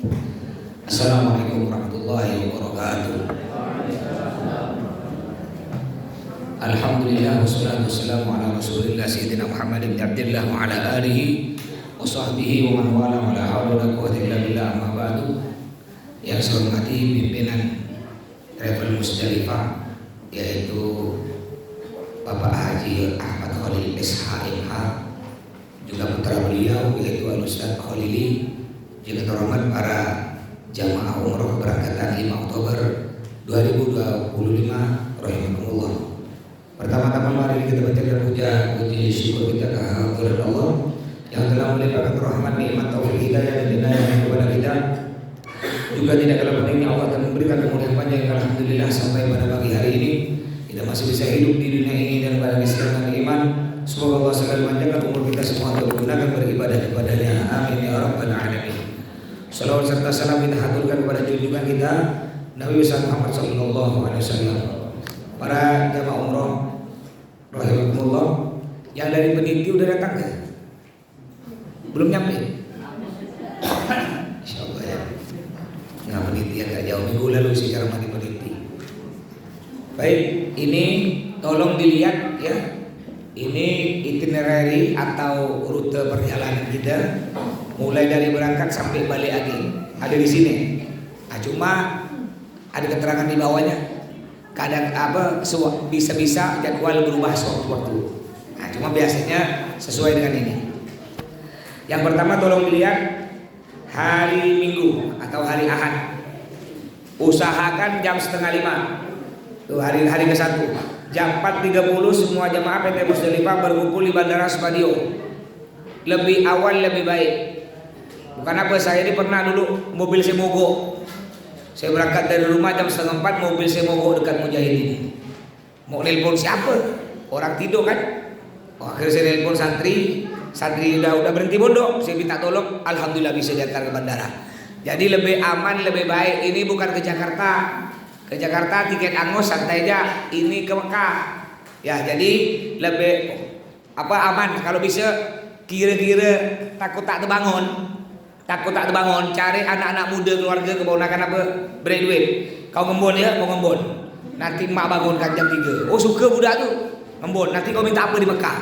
Assalamualaikum warahmatullahi wabarakatuh. Alhamdulillah wassalatu wassalamu ala Rasulillah Sayyidina Muhammad bin Abdillah wa ala alihi wa sahbihi wa man wala wa la hawla wa la quwwata illa billah, amma ba'du. Yang saya hormati pimpinan Travel Musdalifah, yaitu Bapak Haji Ahmad Khalil SHMH, juga putra beliau yaitu Al-Ustaz Khalili, juga terhormat para jamaah umroh berangkatan 5 Oktober 2025 rahimahumullah. Pertama-tama mari kita bacakan puji syukur kita kepada Allah yang telah melimpahkan rahmat, nikmat, taufik, hidayah dan hidayah kepada kita. Juga tidak kalah pentingnya Allah telah memberikan kemuliaan panjang, alhamdulillah, sampai pada pagi hari ini kita masih bisa hidup di dunia ini dan pada Islam dan iman. Semoga Allah sekali memanjangkan umur kita semua untuk digunakan beribadah kepadanya. Amin ya rabbal alamin. Salawat serta salam kita haturkan kepada junjungan kita Nabi Muhammad sallallahu alaihi wasallam. Para jamaah umroh rahimahumullah yang dari peniti udah datang ya? Belum nyampe? Insyaallah ya. Nah, peniti agak jauh, minggu lalu sih cara mandi peniti. Baik, ini tolong dilihat ya. Ini itinerary atau rute perjalanan kita, mulai dari berangkat sampai balik lagi ada di sini. Nah, cuma ada keterangan di bawahnya. Kadang bisa-bisa jadwal berubah sewaktu-waktu. Nah, cuma biasanya sesuai dengan ini. Yang pertama tolong dilihat hari Minggu atau hari Ahad. Usahakan jam 4:30. Tuh hari ke-1. Jam 4.30 semua jamaah PT Musdalifah berkumpul di Bandara Spadio. Lebih awal lebih baik. Bukan apa, saya ini pernah dulu mobil saya mogok. Saya berangkat dari rumah jam 3:30, mobil saya mogok dekat Mujahid ini. Mau nelpon siapa? Orang tidur kan? Akhirnya saya nelpon santri udah berhenti mondok. Saya minta tolong, alhamdulillah bisa diantar ke bandara. Jadi lebih aman, lebih baik. Ini bukan ke Jakarta. Ke Jakarta tiket angus santai aja, ini ke Mekah. Ya, jadi lebih aman. Kalau bisa kira-kira takut tak terbangun, cari anak-anak muda keluarga keponakan beri duit. Kau ngembon ya, mau ngembon. Nanti mak bangunkan jam 3. Oh, suka budak tuh. Ngembon, nanti kau minta apa di Mekah.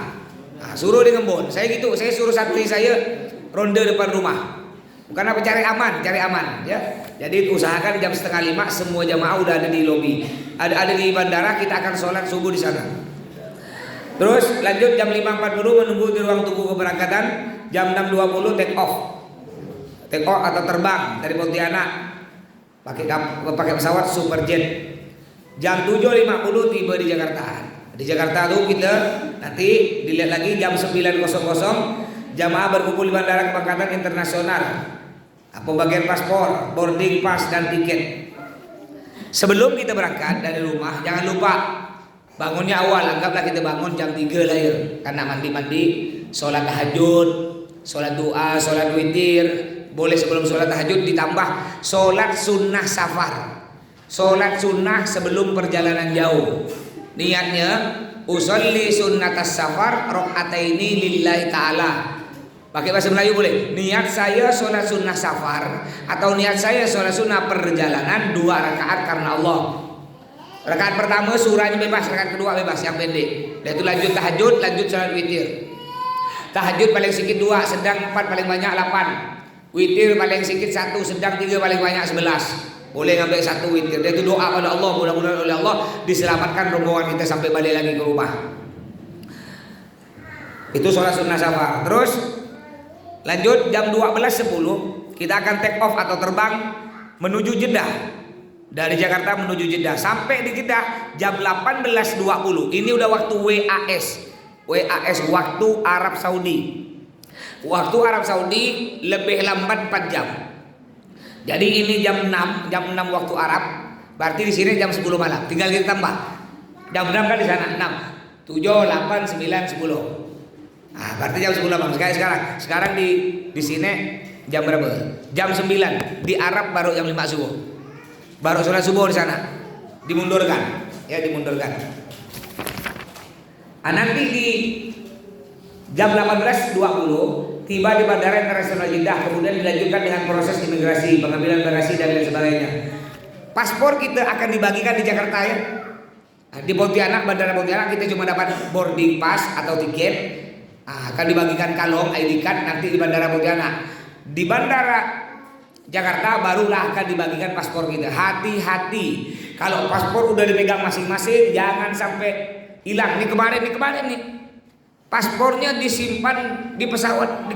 Nah, suruh dia ngembon. Saya gitu, saya suruh santri saya ronde depan rumah. Bukan apa, cari aman ya. Jadi usahakan jam 4:30 semua jamaah udah ada di lobi. Ada di bandara, kita akan sholat subuh di sana. Terus lanjut jam 5.40 menunggu di ruang tunggu keberangkatan. Jam 6.20 take off atau terbang dari Pontianak pakai pesawat Superjet. Jam 7.50 tiba di Jakarta. Di Jakarta tuh kita nanti dilihat lagi jam 9.00 jamaah berkumpul di Bandara Keberangkatan Internasional. Pembagian paspor, boarding pass dan tiket. Sebelum kita berangkat dari rumah, jangan lupa bangunnya awal. Anggaplah kita bangun jam 3 lah ya, karena mandi-mandi, sholat tahajud, sholat doa, sholat witir. Boleh sebelum sholat tahajud ditambah sholat sunnah safar, sholat sunnah sebelum perjalanan jauh. Niatnya usolli sunnatas safar rakaataini lillahi ta'ala. Pakai bahasa Melayu boleh. Niat saya sholat sunnah safar, atau niat saya sholat sunnah perjalanan 2 rakaat karena Allah. Rakaat pertama surahnya bebas, rakaat kedua bebas yang pendek. Dan itu lanjut tahajud, lanjut sholat witir. Tahajud paling sedikit 2, sedang 4, paling banyak 8. Witir paling sedikit 1, sedang 3, paling banyak 11. Boleh ngambil 1 witir. Dan itu doa pada Allah, mudah-mudahan oleh Allah diselamatkan rombongan kita sampai balik lagi ke rumah. Itu sholat sunnah safar. Terus lanjut jam 12.10 kita akan take off atau terbang menuju Jeddah. Dari Jakarta menuju Jeddah. Sampai di Jeddah jam 18.20. Ini udah waktu WAS waktu Arab Saudi. Waktu Arab Saudi lebih lambat 4 jam. Jadi ini jam 6 waktu Arab. Berarti di sini jam 10 malam. Tinggal kita tambah. Jam 6 kan di sana 6, 7, 8, 9, 10. Nah, berarti jam 10 malam. Sekarang di sini jam berapa? Jam 9. Di Arab baru jam 5 subuh. Baru sholat subuh di sana. Dimundurkan. Nanti di jam 18.20 tiba di Bandara Internasional Jeddah, kemudian dilanjutkan dengan proses imigrasi, pengambilan bagasi dan lain sebagainya. Paspor kita akan dibagikan di Jakarta ya. Di Pontianak, Bandara Pontianak kita cuma dapat boarding pass atau tiket. Akan dibagikan kalong ID card nanti di Bandara Pontianak. Di Bandara Jakarta barulah akan dibagikan paspor kita. Hati-hati, kalau paspor udah dipegang masing-masing jangan sampai hilang. Ini kemarin nih. Paspornya disimpan di pesawat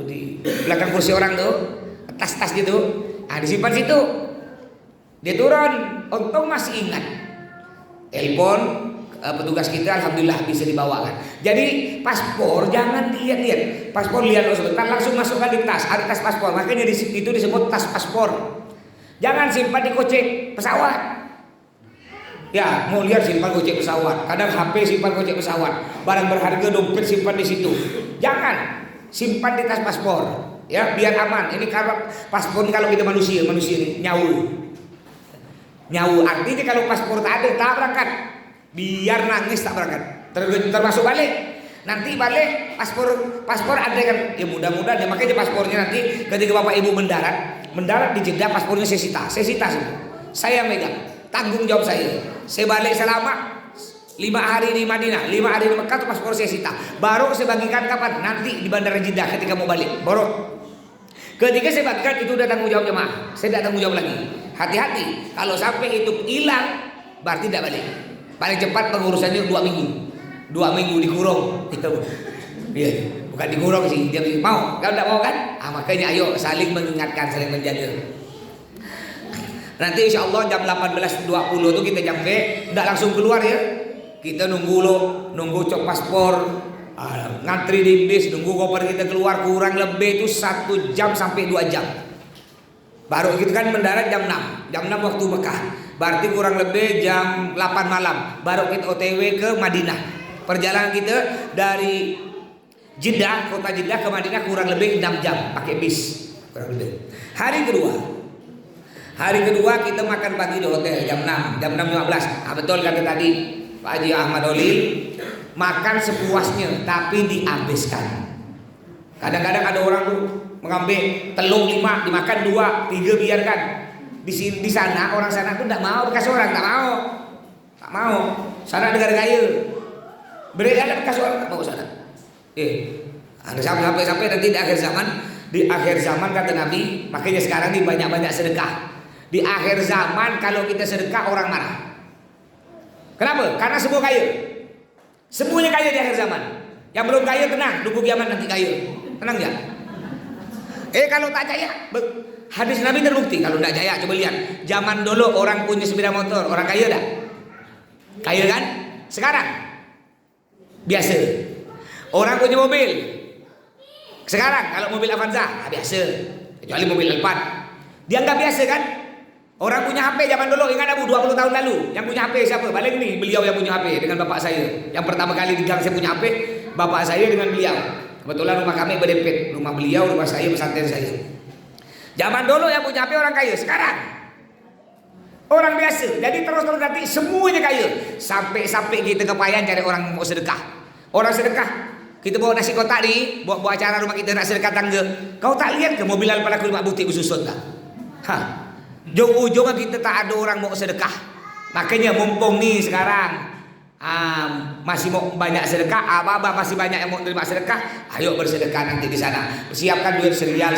di belakang kursi orang tuh, tas-tas gitu. Disimpan situ. Dia turun, untung masih ingat. Telepon petugas kita, alhamdulillah bisa dibawakan. Jadi paspor jangan lihat. Paspor lihat sebentar langsung masukkan di tas. Ada tas paspor, makanya itu disebut tas paspor. Jangan simpan di kocek pesawat. Ya, mau lihat simpan kocek pesawat. Kadang HP simpan kocek pesawat. Barang berharga dompet simpan di situ. Jangan simpan di tas paspor. Ya, biar aman. Ini kalau paspor kalau kita manusia ini nyawu artinya kalau paspor tak ada tak berangkat, biar nangis tak berangkat, termasuk balik. Nanti balik paspor ada kan, ya mudah-mudahan ya, makanya paspornya nanti ketika bapak ibu mendarat di Jeddah paspornya saya sita semua, saya megang, tanggung jawab saya balik selama 5 hari di Madinah, 5 hari di Mekah tuh paspor saya sita, baru saya bagikan kapan? Nanti di Bandara Jeddah ketika mau balik, baru ketika saya bagikan itu udah tanggung jawab jemaah, saya tidak tanggung jawab lagi. Hati-hati, kalau sampai itu hilang berarti tidak balik. Paling cepat pengurusannya 2 minggu. 2 minggu dikurung. Iya, bukan dikurung sih, dia mau. Kalau tidak mau kan? Makanya ayo saling mengingatkan, saling menjaga. Nanti insya Allah jam 18.20 itu kita sampai, tidak langsung keluar ya. Kita nunggu cok paspor, ngantri di bis, nunggu koper kita keluar kurang lebih itu 1 jam sampai 2 jam. Baru kita kan mendarat jam 6 waktu Mekah. Berarti kurang lebih jam 8 malam. Baru kita OTW ke Madinah. Perjalanan kita dari Jeddah, kota Jeddah ke Madinah kurang lebih 6 jam pakai bis. Kurang lebih. Hari kedua kita makan pagi di hotel jam 6:15. Betul kata tadi Pak Haji Ahmad Olil, makan sepuasnya tapi dihabiskan. Kadang-kadang ada orang tuh mengambil telur 5 dimakan 2, 3 biarkan. Di sana orang sana tuh tidak mau bekas orang, tak mau. Sana negara kaya. Berikan bekas orang tak mau sana. Ada sampai nanti di akhir zaman kata Nabi, makanya sekarang ini banyak sedekah. Di akhir zaman kalau kita sedekah orang marah. Kenapa? Karena semua kaya. Semuanya kaya di akhir zaman. Yang belum kaya tenang, nunggu kiamat nanti kaya. Tenang ya. Kalau tak jaya, hadis Nabi terbukti. Kalau tak jaya, coba lihat. Zaman dulu orang punya sepeda motor, orang kaya dah. Kaya kan? Sekarang biasa. Orang punya mobil. Sekarang kalau mobil Avanza biasa. Kecuali mobil Alphard. Dianggap biasa kan? Orang punya HP zaman dulu, ingat Abu 20 tahun lalu. Yang punya HP siapa? Balik nih, beliau yang punya HP dengan bapak saya. Yang pertama kali di gang saya punya HP, bapak saya dengan beliau. Kebetulan rumah kami berdempet, rumah beliau, rumah saya, pesantren saya. Zaman dulu yang punya HP orang kaya, sekarang orang biasa. Jadi terus nanti semuanya kaya. Sampai kita kepayan cari orang mau sedekah. Orang sedekah, kita bawa nasi kotak nih, bawa acara rumah kita nak sedekah tangga. Kau tak lihat ke mobil Alphard aku 5 butik khusus tak? Ujung-ujungnya kita tak ada orang mau sedekah. Makanya mumpung nih sekarang masih mau banyak sedekah, abah masih banyak yang mau terima sedekah, ayo bersedekah nanti di sana. Siapkan duit serial,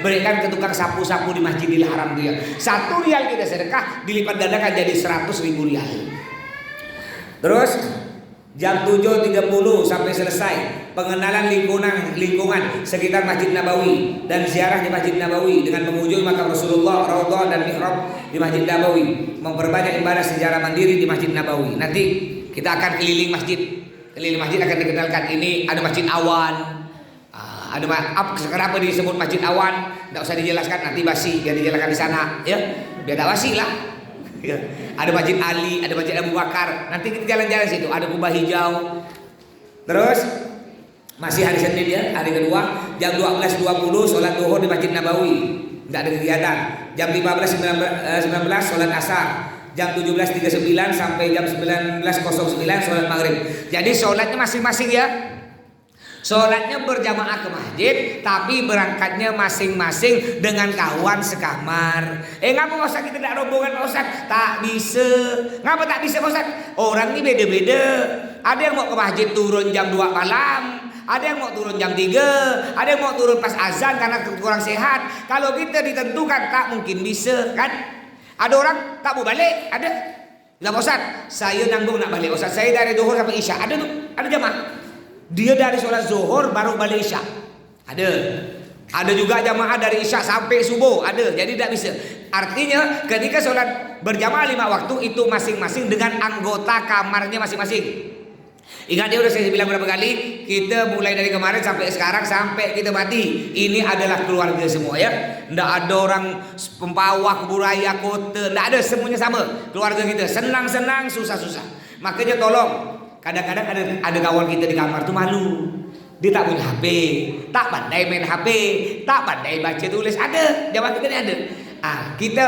berikan ke tukang sapu-sapu di Masjidil Haram dia. 1 rial kita sedekah dilipat gandakan jadi 100.000 rial. Terus jam 7.30 sampai selesai pengenalan lingkungan sekitar Masjid Nabawi dan ziarah di Masjid Nabawi dengan mengunjungi makam Rasulullah, Raudhah dan mihrab di Masjid Nabawi, memperbanyak ibadah secara mandiri di Masjid Nabawi. Nanti kita akan keliling masjid akan dikenalkan. Ini ada Masjid Awan, kenapa disebut Masjid Awan? Tidak usah dijelaskan, nanti basi biar dijelaskan di sana ya, biar tak basi lah. Ya. Ada Masjid Ali, ada Masjid Abu Bakar. Nanti kita jalan-jalan situ. Ada kubah hijau. Terus masih hari Senin ya, hari kedua jam 12.20 sholat duhur di Masjid Nabawi. Tidak ada kegiatan. Jam 15.19 sholat asar. Jam 17.39 sampai jam 19.09 sholat maghrib. Jadi sholatnya masing-masing ya. Sholatnya berjamaah ke masjid, tapi berangkatnya masing-masing dengan kawan sekamar. Ngapa Pak Ustaz kita tidak rombongan Pak Ustaz? Tak bisa. Ngapa tak bisa Pak Ustaz? Orang ini beda-beda. Ada yang mau ke masjid turun jam 2 malam, ada yang mau turun jam 3, ada yang mau turun pas azan karena kurang sehat. Kalau kita ditentukan tak mungkin bisa kan? Ada orang tak mau balik, ada. Lah Pak Ustaz, saya nanggung nak balik Ustaz. Saya dari Zuhur sampai Isya. Ada tuh, ada jamaah. Dia dari sholat zuhur baru balik isya. Ada juga jamaah dari isya sampai subuh. Ada. Jadi tidak bisa. Artinya ketika sholat berjamaah 5 waktu itu masing-masing dengan anggota kamarnya masing-masing. Ingat dia udah saya bilang berapa kali, kita mulai dari kemarin sampai sekarang sampai kita mati, ini adalah keluarga semua ya. Tidak ada orang pempawah, keburaya, kota, tidak ada, semuanya sama. Keluarga kita senang-senang, susah-susah. Makanya tolong, kadang-kadang ada kawan kita di kamar tuh malu. Dia tak punya HP, tak pandai main HP, tak pandai baca tulis. Ada, jamaah kita ini ada. Kita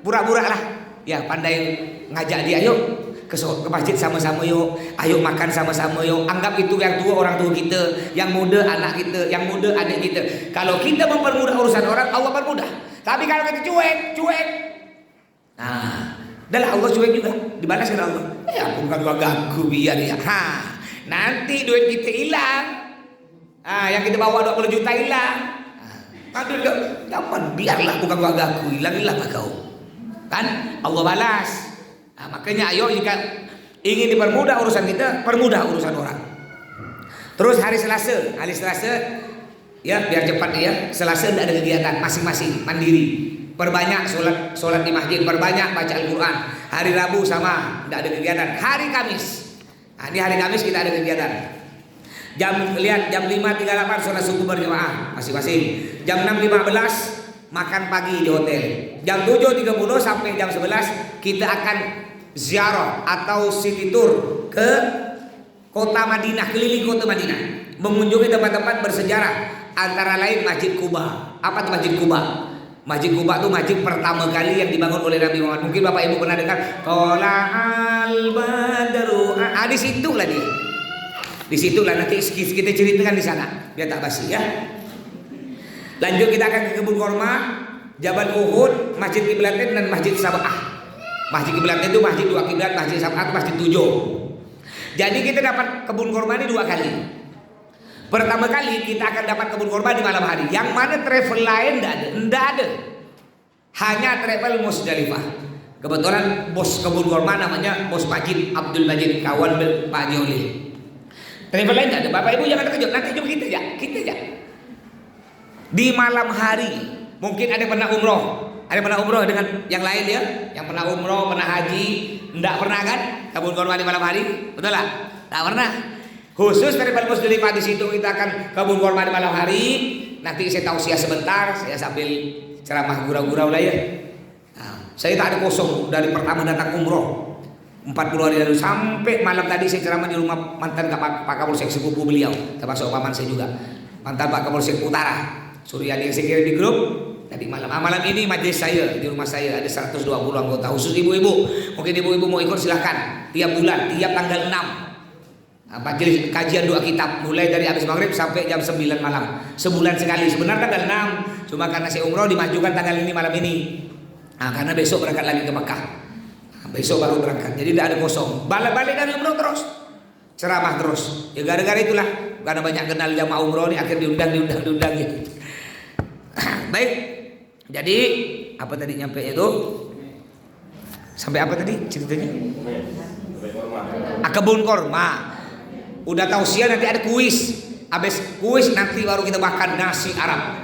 pura-pura lah, ya pandai ngajak dia, yuk ke masjid sama-sama yuk, ayo makan sama-sama yuk. Anggap itu yang tua orang tua kita, yang muda anak kita, yang muda adik kita. Kalau kita mempermudah urusan orang, Allah permudah. Tapi kalau kita cuek, adalah Allah cuek juga, dibalas oleh Allah. Ya bukan gua ganggu biar ya. Nanti duit kita hilang. Yang kita bawa 20 juta hilang. Aduh, jangan biarlah bukan gua ganggu, hilang kau. Kan Allah balas. Makanya ayo jika ingin dipermudah urusan kita, permudah urusan orang. Terus hari Selasa ya biar cepat ya. Selasa tidak ada kegiatan, masing-masing mandiri. Perbanyak sholat di masjid, perbanyak baca Al-Quran. Hari Rabu sama, tidak ada kegiatan. Hari Kamis, ini hari Kamis kita ada kegiatan. Jam 5.38 sholat subuh berjamaah masing-masing. Jam 6.15 makan pagi di hotel. Jam 7.30 sampai jam 11 kita akan ziarah atau city tour ke kota Madinah, keliling kota Madinah, mengunjungi tempat-tempat bersejarah, antara lain Masjid Quba. Apa itu Masjid Quba? Masjid Quba itu masjid pertama kali yang dibangun oleh Nabi Muhammad. Mungkin Bapak Ibu pernah dengar Tola'al Badru. Di situlah dia. Di situlah nanti kita ceritakan di sana biar tak basi ya. Lanjut kita akan ke kebun korma, Jabal Uhud, Masjid Qiblatain dan Masjid Sab'ah. Masjid Qiblatain itu masjid 2 kiblat, Masjid Sab'ah itu masjid 7. Jadi kita dapat kebun korma ini 2 kali. Pertama kali kita akan dapat kebun korma di malam hari. Yang mana travel lain tidak ada. Hanya travel Musdalifah. Kebetulan bos kebun korma namanya Bos Majid, Abdul Majid, kawan Pak Joli. Travel lain tidak ada. Bapak Ibu jangan terkejut. Nanti jumpa kita aja. Di malam hari mungkin ada yang pernah umroh. Ada yang pernah umroh dengan yang lain ya? Yang pernah umroh, pernah haji, tidak pernah kan? Kebun korma di malam hari, betul lah? Tak pernah. Khusus dari Musdalifah di situ kita akan kebun korma di malam hari. Nanti saya tausiah sebentar, saya sambil ceramah gurau-gurau lah ya. Saya tak ada kosong dari pertama datang umroh 40 hari lalu sampai malam tadi saya ceramah di rumah mantan Pak Kapolsek sepupu beliau, termasuk paman saya juga, mantan Pak Kapolsek Utara Suryadi yang saya kirim di grup. Tadi malam ini majelis saya di rumah saya ada 120 anggota, khusus ibu-ibu. Mungkin ibu-ibu mau ikut silahkan. Tiap bulan, tiap tanggal 6 majelis kajian 2 kitab mulai dari habis maghrib sampai jam 9 malam. Sebulan sekali. Sebenarnya tanggal 6, cuma karena saya umroh dimajukan tanggal ini malam ini. Karena besok berangkat lagi ke Mekah. Besok baru berangkat. Jadi tidak ada kosong. Balik dari umroh terus. Ceramah terus. Ya gara-gara itulah karena banyak kenal jamaah umroh ini akhirnya diundang gitu. Baik. Jadi apa tadi nyampe itu? Sampai apa tadi ceritanya? Kebun korma. Udah tausiah nanti ada kuis. Habis kuis nanti baru kita makan nasi Arab.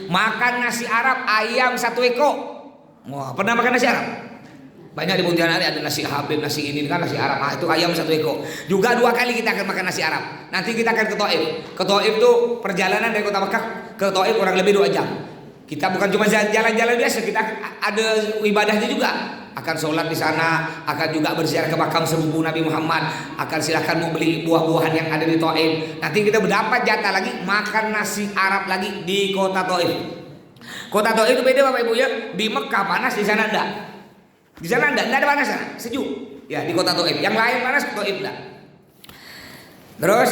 Makan nasi Arab ayam 1 ekor. Wah, pernah makan nasi Arab? Banyak di Pontianak ada nasi Habib, nasi ini kan nasi Arab. Itu ayam 1 ekor. Juga 2 kali kita akan makan nasi Arab. Nanti kita akan ke Thaif. Ke Thaif itu perjalanan dari kota Mekah ke Thaif kurang lebih 2 jam. Kita bukan cuma jalan-jalan biasa, kita ada ibadahnya juga. Akan sholat di sana, akan juga berziarah ke makam sepupu Nabi Muhammad, akan silahkan mau beli buah-buahan yang ada di Thaif. Nanti kita mendapat jatah lagi makan nasi Arab lagi di kota Thaif. Kota Thaif itu beda Bapak Ibu ya. Di Mekah panas, di sana enggak. Di sana enggak ada panas sana, sejuk. Ya di kota Thaif. Yang lain panas, Thaif enggak. Terus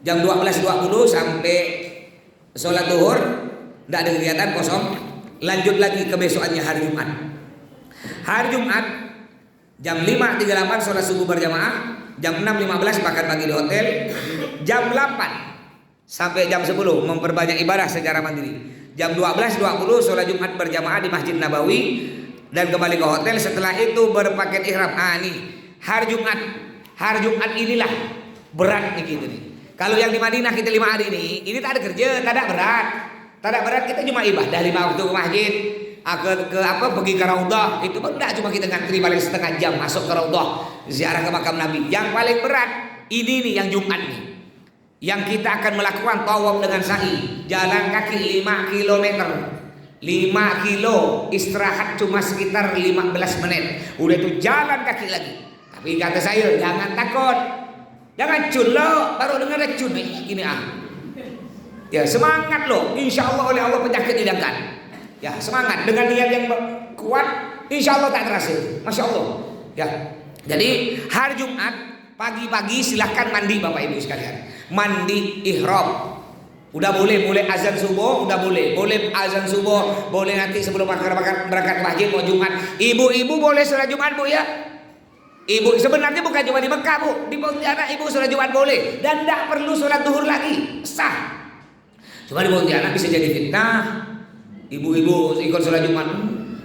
Jam 12.20 sampai sholat duhur tidak ada kegiatan, kosong. Lanjut lagi ke besokannya hari Jumat. Hari Jumat jam 5.38 sholat subuh berjamaah, jam 6.15 makan pagi di hotel, jam 8 sampai jam 10 memperbanyak ibadah secara mandiri. Jam 12.20 sholat Jumat berjamaah di Masjid Nabawi dan kembali ke hotel. Setelah itu berpakaian ihram. Nih hari Jumat. Hari Jumat inilah berat nih gitu nih. Kalau yang di Madinah kita 5 hari ini tak ada kerja, tak ada berat. Tak ada berat, kita cuma ibadah 5 waktu ke masjid. Pergi ke Raudhah. Itu pun tidak, cuma kita ngantri paling setengah jam masuk ke Raudhah, ziarah ke makam Nabi. Yang paling berat ini nih yang Jumat nih. Yang kita akan melakukan tawaf dengan sa'i, jalan kaki 5 km. 5 kilo, istirahat cuma sekitar 15 menit. Udah itu jalan kaki lagi. Tapi kata saya jangan takut. Jangan cun lo, baru dengar ada cun gini Ya semangat lo, insya Allah oleh Allah penyakit dihilangkan. Ya semangat dengan niat yang kuat, insya Allah tak terasa. Masya Allah. Ya. Jadi hari Jumat pagi-pagi silahkan mandi Bapak Ibu sekalian. Mandi ihram. Udah boleh mulai azan subuh, udah boleh azan subuh, boleh nanti sebelum berangkat ke masjid mau Jumat. Ibu-ibu boleh sholat Jumat Bu ya. Ibu sebenarnya bukan cuma di Mekah Bu, di Pontianak ibu sholat Jumat boleh dan tidak perlu sholat duhur lagi, sah. Cuma di Pontianak bisa jadi fitnah. Ibu-ibu ikut sholat Jumat,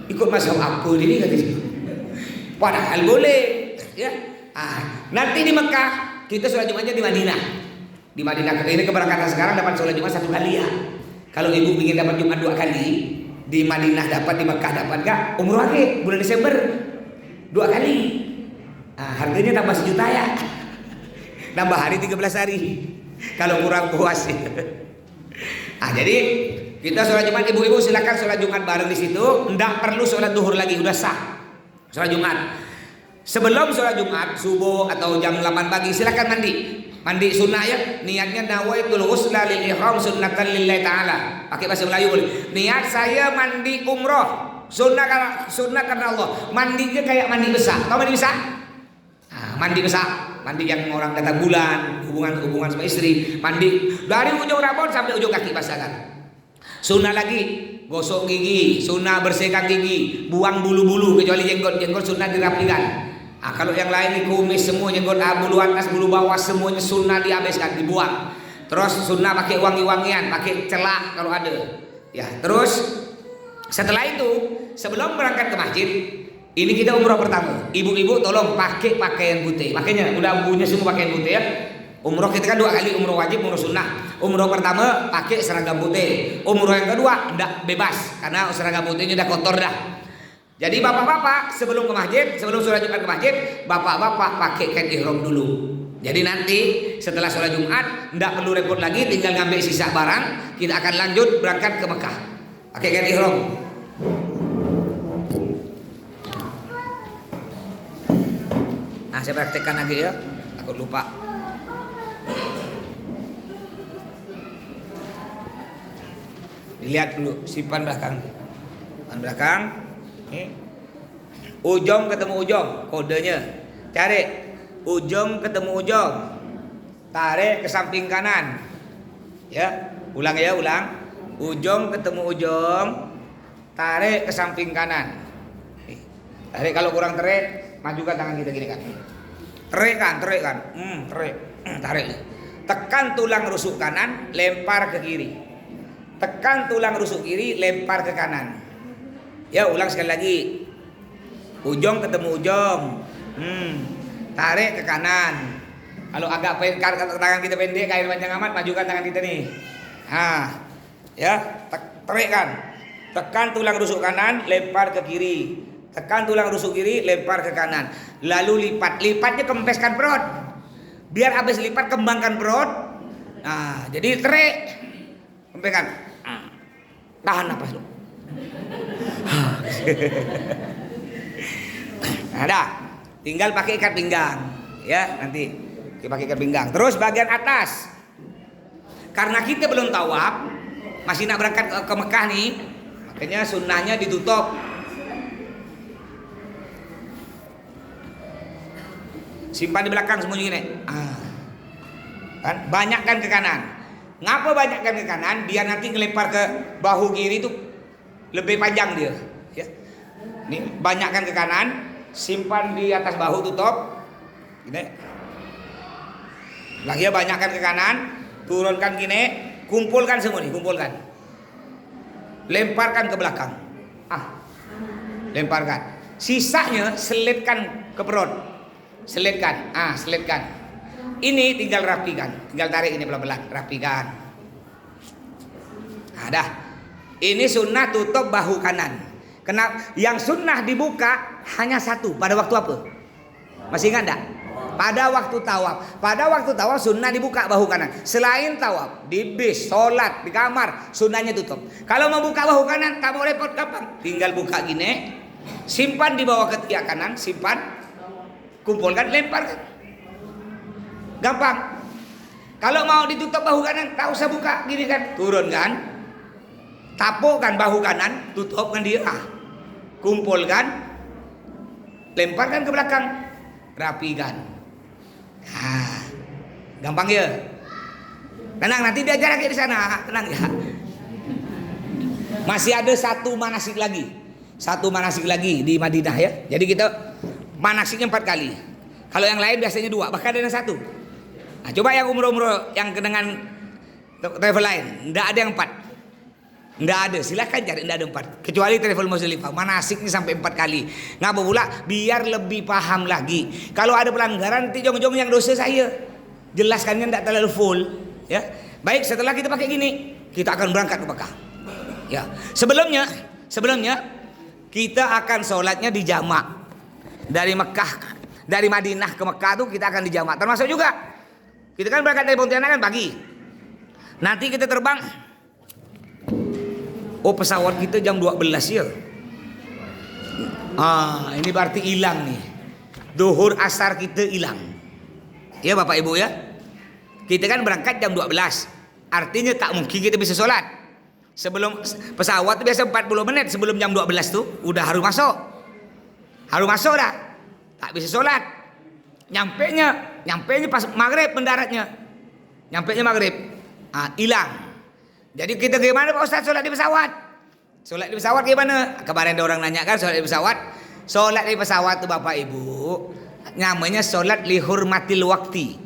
ikut mazhab aku ini katanya. Padahal boleh, ya. Nanti di Mekah kita sholat Jumatnya di Madinah. Di Madinah ini keberangkatan sekarang dapat sholat Jumat 1 kali ya. Kalau ibu ingin dapat Jumat 2 kali, di Madinah dapat, di Mekah dapat enggak? Umroh lagi bulan Desember 2 kali. Harganya tambah 1 juta ya. Nambah hari 13 hari. Kalau kurang puas ya. Jadi kita sholat Jumat, ibu-ibu silakan sholat Jumat bareng di situ. Nggak perlu sholat duhur lagi, udah sah. Sholat Jumat. Sebelum sholat Jumat subuh atau jam 8 pagi silakan mandi. Mandi sunnah ya. Niatnya nawaitul ghusla lil ihram sunnatan lillahi ta'ala. Pakai bahasa Melayu boleh. Niat saya mandi umroh. Sunnah karena Allah. Mandinya kayak mandi besar. Tahu mandi besar? Mandi besar, mandi yang orang datang bulan, hubungan sama istri, mandi dari ujung rambut sampai ujung kaki basahkan. Sunnah lagi, gosok gigi, sunnah bersihkan gigi, buang bulu-bulu kecuali jenggot sunnah dirapikan. Kalau yang lain nih kumis semua, jenggot bulu atas, bulu bawah semuanya sunnah dihabiskan, dibuang. Terus sunnah pakai wangi-wangian, pakai celak kalau ada. Ya, terus setelah itu sebelum berangkat ke masjid. Ini kita umroh pertama. Ibu-ibu tolong pakai pakaian putih. Makanya udah punya semua pakaian putih ya. Umroh kita kan 2 kali, umroh wajib, umroh sunnah. Umroh pertama pakai seragam putih. Umroh yang kedua enggak bebas karena seragam putihnya udah kotor dah. Jadi bapak-bapak sebelum ke masjid, sebelum sholat Jumat ke masjid, bapak-bapak pakai kain ihram dulu. Jadi nanti setelah sholat Jumat enggak perlu repot lagi, tinggal ngambil sisa barang. Kita akan lanjut berangkat ke Mekah. Pakai kain ihram. Saya praktekkan lagi ya, takut lupa. Dilihat dulu simpan belakang. Ujung ketemu ujung, kodenya. Cari ujung ketemu ujung. Tarik ke samping kanan. Ya, ulang ya, ulang. Ujung ketemu ujung. Tarik ke samping kanan. Tarik kalau kurang tarik, majukan tangan kita gini kan. Tarik kan. Tarik. Tekan tulang rusuk kanan, lempar ke kiri. Tekan tulang rusuk kiri, lempar ke kanan. Ya, ulang sekali lagi. Ujung ketemu ujung. Tarik ke kanan. Kalau agak tangan kita pendek, kain panjang amat, majukan tangan kita nih. Ya, tarik kan. Tekan tulang rusuk kanan, lempar ke kiri. Tekan tulang rusuk kiri, lempar ke kanan. Lalu lipat. Lipatnya kempeskan perut. Biar habis lipat kembangkan perut. Jadi tarik. Kempeskan. Tahan napas lu. Dah. Tinggal pakai ikat pinggang. Ya, nanti pakai ikat pinggang. Terus bagian atas. Karena kita belum tawaf, masih nak berangkat ke Mekah nih. Makanya sunnahnya ditutup. Simpan di belakang sembunyi nih. Kan banyakkan ke kanan. Ngapa banyakkan ke kanan? Biar nanti ngelempar ke bahu kiri itu lebih panjang dia. Ya. Ini banyakkan ke kanan, simpan di atas bahu tutup. Gini. Lagi ya banyakkan ke kanan, turunkan gini, kumpulkan semua nih, kumpulkan. Lemparkan ke belakang. Lemparkan. Sisanya selitkan ke perut. Selitkan. Selitkan. Ini tinggal rapikan, tinggal tarik ini pelan-pelan, rapikan. Dah. Ini sunnah tutup bahu kanan. Kenapa? Yang sunnah dibuka hanya satu. Pada waktu apa? Masih ingat tak? Pada waktu tawaf. Pada waktu tawaf sunnah dibuka bahu kanan. Selain tawaf, di bis, sholat, di kamar, sunnahnya tutup. Kalau mau buka bahu kanan, tak mau repot gampang. Tinggal buka gini, simpan di bawah ketiak kanan, simpan, kumpulkan, lemparkan. Gampang. Kalau mau ditutup bahu kanan, tak usah buka gini kan, turunkan, tapukkan bahu kanan, tutupkan dia, kumpulkan, lemparkan ke belakang, rapikan. Gampang ya. Tenang, nanti diajar lagi di sana, tenang ya. Masih ada satu manasik lagi di Madinah ya. Jadi kita manasiknya 4 kali. Kalau yang lain biasanya 2, bahkan ada yang 1. Nah, coba yang umroh-umroh yang dengan travel lain, tidak ada yang 4. Tidak ada, silakan cari, tidak ada 4. Kecuali travel Musdalifah, manasiknya sampai 4 kali. Ngapa pula? Biar lebih paham lagi. Kalau ada pelanggaran, nanti jong-jong yang dosa saya. Jelaskannya tidak terlalu full. Ya, baik. Setelah kita pakai gini, kita akan berangkat ke Mekah. Ya, sebelumnya kita akan sholatnya di jamak dari Mekah, dari Madinah ke Mekah tuh kita akan di jamak. Termasuk juga kita kan berangkat dari Pontianak kan pagi. Nanti kita terbang. Oh, pesawat kita jam 12 ya. Ini berarti hilang nih. Duhur asar kita hilang. Ya Bapak Ibu ya. Kita kan berangkat jam 12. Artinya tak mungkin kita bisa sholat. Sebelum pesawat itu biasa 40 menit sebelum jam 12 tuh udah harus masuk. Harus masuk dah. Tak bisa sholat. Nyampenya pas maghrib mendaratnya. Nyampenya maghrib. Hilang. Jadi kita gimana Pak Ustaz sholat di pesawat? Sholat di pesawat gimana? Kemarin ada orang nanya kan sholat di pesawat. Sholat di pesawat tuh Bapak Ibu namanya sholat lihurmatil wakti.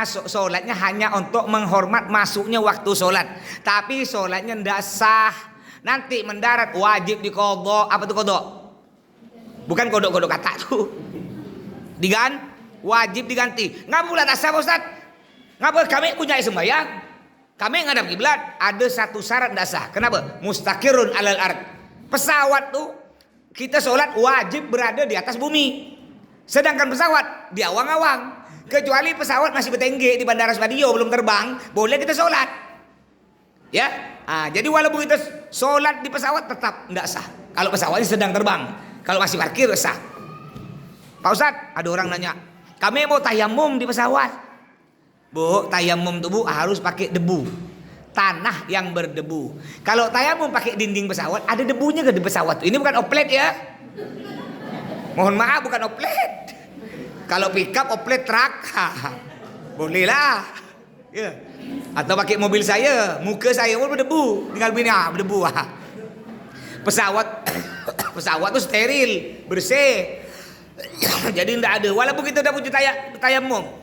Sholatnya hanya untuk menghormat masuknya waktu sholat. Tapi sholatnya tidak sah. Nanti mendarat wajib dikodok. Apa tuh kodok? Bukan kodok-kodok kata tuh. Wajib diganti. Nggak pula tak sah Pak Ustaz. Ngapa kami punya sembahyang? Kami ngadap kiblat, ada satu syarat dasar. Kenapa? Mustaqirun alal ard. Pesawat tuh kita sholat wajib berada di atas bumi. Sedangkan pesawat di awang-awang. Kecuali pesawat masih bertengge di Bandara Spadio belum terbang, boleh kita sholat. Ya, jadi walaupun kita sholat di pesawat tetap tidak sah. Kalau pesawatnya sedang terbang, kalau masih parkir sah. Pak Ustadz, ada orang nanya, kami mau tayamum di pesawat. Bu, tayamum tuh Bu harus pakai debu. Tanah yang berdebu. Kalau tayamum pakai dinding pesawat, ada debunya ke di pesawat. Ini bukan oplet ya. Mohon maaf, bukan oplet. Kalau pickup oplet truk, boleh lah. Ya. Atau pakai mobil saya, muka saya pun berdebu, tinggal berdebu. Pesawat tuh steril, bersih. Jadi tidak ada. Walaupun kita udah punya tayamum.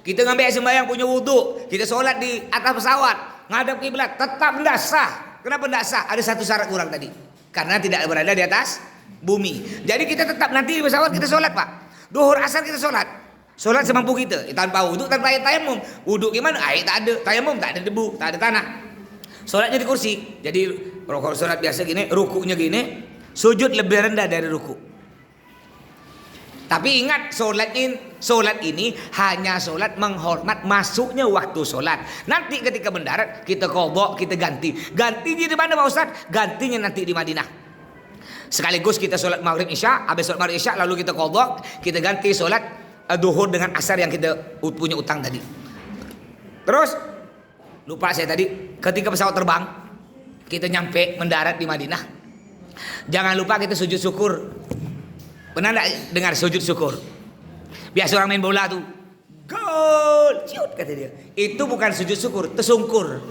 Kita ngambil sembahyang punya wudhu, kita sholat di atas pesawat, ngadap kiblat, tetap tidak sah. Kenapa tidak sah? Ada satu syarat kurang tadi, karena tidak berada di atas bumi. Jadi kita tetap nanti di pesawat kita sholat Pak. Duhur asar kita sholat semampu kita, tanpa wudhu, tanpa tayamum. Wudhu gimana? Air tak ada, tayamum tak ada debu, tak ada tanah. Sholatnya di kursi. Jadi kalau sholat biasa gini, rukuknya gini, sujud lebih rendah dari ruku. Tapi ingat solat ini hanya solat menghormat masuknya waktu solat. Nanti ketika mendarat kita qadha, kita ganti. Gantinya di mana Pak Ustaz? Gantinya nanti di Madinah. Sekaligus kita solat maghrib isya, habis solat maghrib isya lalu kita qadha, kita ganti solat duhur dengan asar yang kita punya utang tadi. Terus lupa saya tadi, ketika pesawat terbang kita nyampe mendarat di Madinah. Jangan lupa kita sujud syukur. Pernah enggak dengar sujud syukur? Biasa orang main bola tuh. Gol! gol, ciut kata dia. Itu bukan sujud syukur, tersungkur.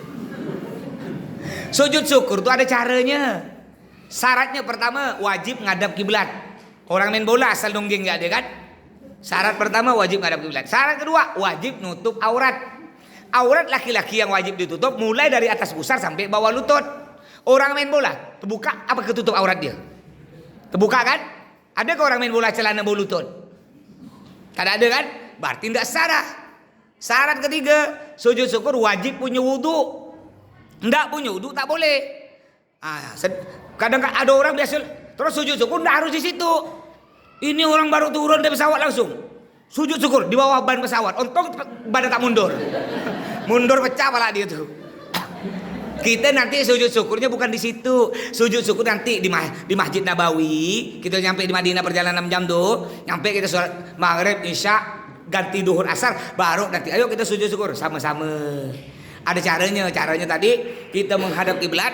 Sujud syukur itu ada caranya. Syaratnya pertama wajib ngadap kiblat. Orang main bola asal nonggeng nggak ada kan? Syarat pertama wajib ngadap kiblat. Syarat kedua wajib nutup aurat. Aurat laki-laki yang wajib ditutup mulai dari atas pusar sampai bawah lutut. Orang main bola terbuka apa ketutup aurat dia? Terbuka kan? Ada ke orang main bola celana bawah lutut? Kada ada kan? Berarti tidak sah. Syarat ketiga sujud syukur wajib punya wudu. Tidak punya wudu tak boleh. Kadang ada orang biasa terus sujud syukur tidak harus di situ. Ini orang baru turun dari pesawat langsung sujud syukur di bawah ban pesawat. Untung badan tak mundur. Mundur pecah pala dia tuh. Kita nanti sujud syukurnya bukan di situ. Sujud syukur nanti di Masjid Nabawi. Kita nyampe di Madinah perjalanan 6 jam tuh. Nyampe kita sholat maghrib, isya, ganti duhur asar, baru nanti ayo kita sujud syukur sama-sama. Ada caranya. Caranya tadi kita menghadap kiblat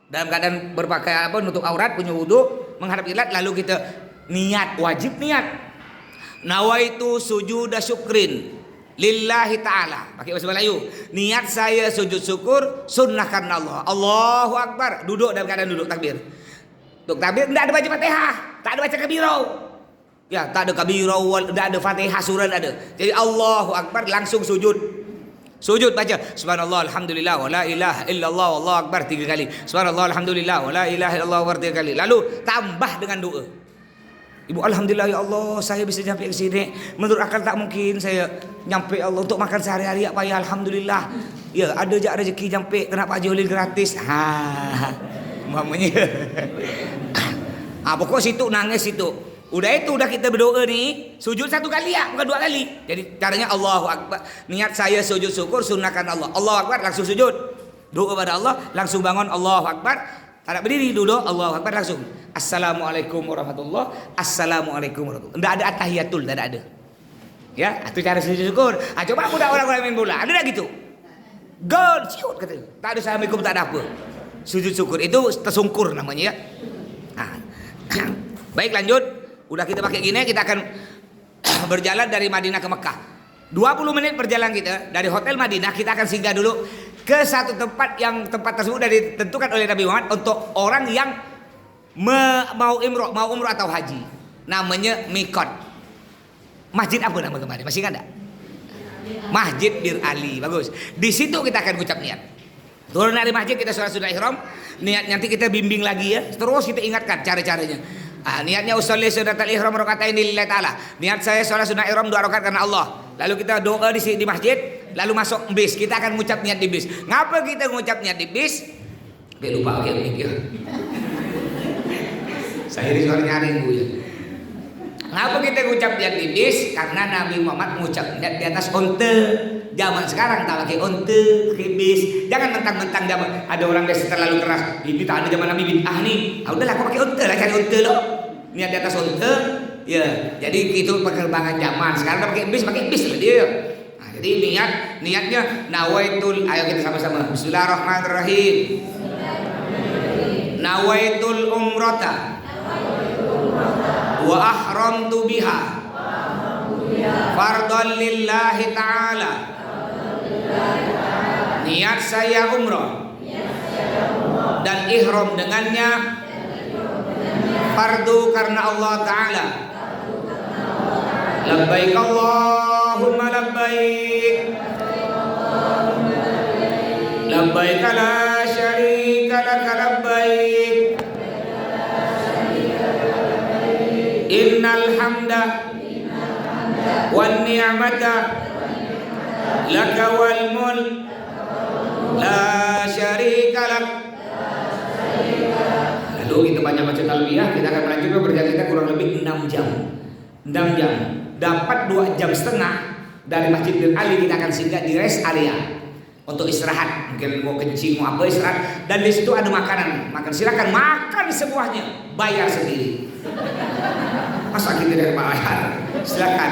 dalam keadaan berpakaian nutup aurat, punya wudu, menghadap kiblat, lalu kita niat, wajib niat. Nawaitu sujuda syukrin lillahi ta'ala. Pakai bahasa Melayu. Niat saya sujud syukur sunnah karena Allah. Allahu Akbar. Duduk dalam keadaan duduk takbir. Untuk takbir tidak ada baca Fatihah, tak ada baca kabirau. Ya, tak ada kabirau, tidak ada Fatihah surah, ada. Jadi Allahu Akbar langsung sujud. Sujud baca subhanallah alhamdulillah wa la ilaha illallah wallahu akbar 3 kali. Subhanallah alhamdulillah wa la ilaha illallah wa 3 kali. Lalu tambah dengan doa. Ibu alhamdulillah ya Allah saya bisa sampai ke sini. Menurut akal tak mungkin saya nyampe Allah untuk makan sehari-hari apa ya alhamdulillah. Ya ada je rezeki sampai kenapa Haji Holil gratis. Mamanya. Pokok situ nangis situ. Udah kita berdoa nih, sujud 1 kali ya, bukan 2 kali. Jadi caranya Allahu Akbar. Niat saya sujud syukur sunnahkan Allah. Allahu Akbar langsung sujud. Doa pada Allah, langsung bangun Allahu Akbar. Tak berdiri duduk Allahu Akbar langsung. Assalamualaikum warahmatullah. Assalamualaikum warahmatullah. Enggak ada at-tahiyatul, enggak ada. Ya, itu cara sujud syukur. Coba budak orang main bola, ada gitu. Gol, ciut kata. Tak ada assalamualaikum, tak ada apa. Sujud syukur itu tersungkur namanya ya. Baik lanjut. Udah kita pakai gini, kita akan berjalan dari Madinah ke Mekah. 20 menit perjalanan kita dari hotel Madinah, kita akan singgah dulu ke satu tempat yang tempat tersebut sudah ditentukan oleh Nabi Muhammad untuk orang yang mau umroh atau haji. Namanya Mikot. Masjid apa nama kemarin? Masih ingat enggak? Masjid Bir Ali. Bagus. Di situ kita akan ucap niat. Turun dari masjid kita sudah ihram. Niat nanti kita bimbing lagi ya. Terus kita ingatkan cara-caranya. Niatnya usolli sunnatal ihram rakaatain lillahi taala. Niat saya sholat sunat ihram 2 rakaat karena Allah. Lalu kita doa di masjid, lalu masuk bis. Kita akan mengucap niat di bis. Ngapa kita mengucap niat di bis? Lupa pakai mikir. Saya di suara nyaring Bu ya. Ngapa kita mengucap niat di bis? Karena Nabi Muhammad mengucap niat di atas onte. Zaman sekarang tak pakai onte, pakai bis. Jangan mentang-mentang zaman ada orang biasa terlalu keras. Ini tak ada zaman Nabi bid'ah nih. Udahlah aku pakai onte lah, cari onte loh. Niat di atas onte. Ya, jadi itu perkembangan zaman. Sekarang pakai bis lah dia. Jadi niatnya nawaitul. Ayo kita sama-sama. Bismillahirrahmanirrahim. Nawaitul umrata wa ahramtu biha fardhan lillahi ta'ala. Niat saya umrah dan ihram dengannya fardu karena Allah Ta'ala. Labbaik Allahumma labbaik. Labbaik la syarika laka labbaik. Innal hamda wan ni'mata laka wal mulk la syarika lak. Lalu kita banyak baca talbiyah, kita akan melanjutkan perjalanan kita kurang lebih 6 jam. 6 jam. Dapat 2 jam setengah dari Masjid Bir Ali kita akan singgah di rest area untuk istirahat. Mungkin mau kencing, mau apa istirahat. Dan di situ ada makanan. Silakan makan semuanya, bayar sendiri. Masa kita tidak bayar? Silakan.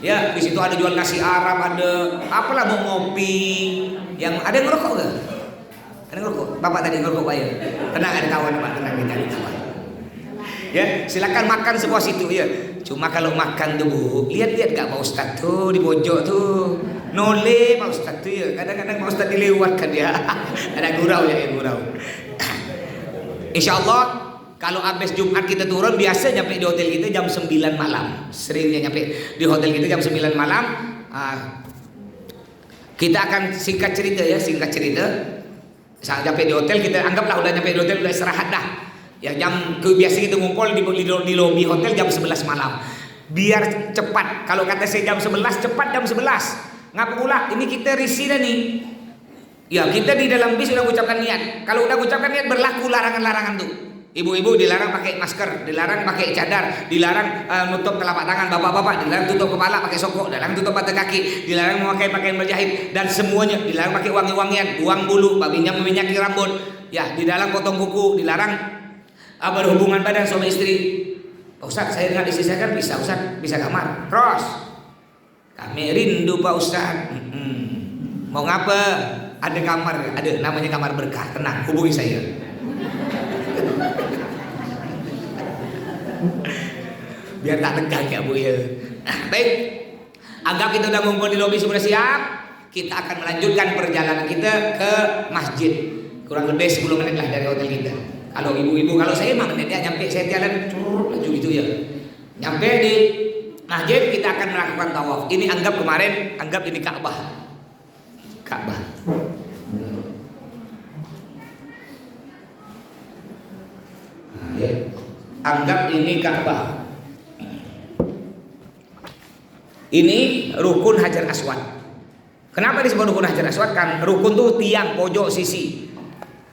Ya, di situ ada jual nasi Arab, ada apalah mau ngopi. Yang ada yang ngerokok enggak? Ada ngerokok? Bapak tadi ngerokok Pak ya? Tenang, ada kawan Pak, tenang kita ada kawan. Ya, silakan makan semua situ ya. Cuma kalau makan tuh Bu, lihat-lihat enggak Pak Ustadz tuh di pojok tuh. Noleh Pak Ustaz tuh ya. Kadang-kadang Pak Ustaz dilewatkan dia. Ada gurau ya, gurau. Insyaallah kalau habis Jumat kita turun biasa nyampe di hotel kita jam 9 malam. Seringnya nyampe di hotel kita jam 9 malam. Kita akan singkat cerita ya, singkat cerita. Saat nyampe di hotel kita anggaplah udah nyampe di hotel udah istirahat dah. Ya biasa kita ngumpul di lobi hotel jam 11 malam. Biar cepat. Kalau kata saya jam 11 cepat jam 11. Ngapa pula? Ini kita risih dah nih. Ya kita di dalam bis sudah ucapkan niat. Kalau udah ucapkan niat berlaku larangan-larangan tuh. Ibu-ibu dilarang pakai masker, dilarang pakai cadar, dilarang nutup telapak tangan. Bapak-bapak dilarang tutup kepala pakai sokok, dilarang tutup mata kaki, dilarang memakai pakaian berjahit dan semuanya dilarang pakai wangi-wangian, buang bulu, babinya meminyaki rambut. Ya di dalam potong kuku, dilarang berhubungan badan suami istri. Pak Ustaz, saya dengar istri saya kan bisa Ustaz, bisa kamar. Terus kami rindu Pak Ustaz. Mau ngapa? Ada kamar, ada namanya kamar berkah. Tenang, hubungi saya. Biar tak tegang ya Bu ya. Baik, anggap kita udah ngumpul di lobi sudah siap. Kita akan melanjutkan perjalanan kita ke masjid. Kurang lebih 10 menit lah dari hotel kita. Kalau ibu-ibu, kalau saya mah menitnya nyampe, saya jalan laju gitu ya. Nyampe di masjid kita akan melakukan tawaf. Ini anggap ini Ka'bah. Ka'bah. Ya. Anggap ini Ka'bah. Ini rukun Hajar Aswad. Kenapa disebut rukun Hajar Aswad? Kan rukun tuh tiang pojok sisi.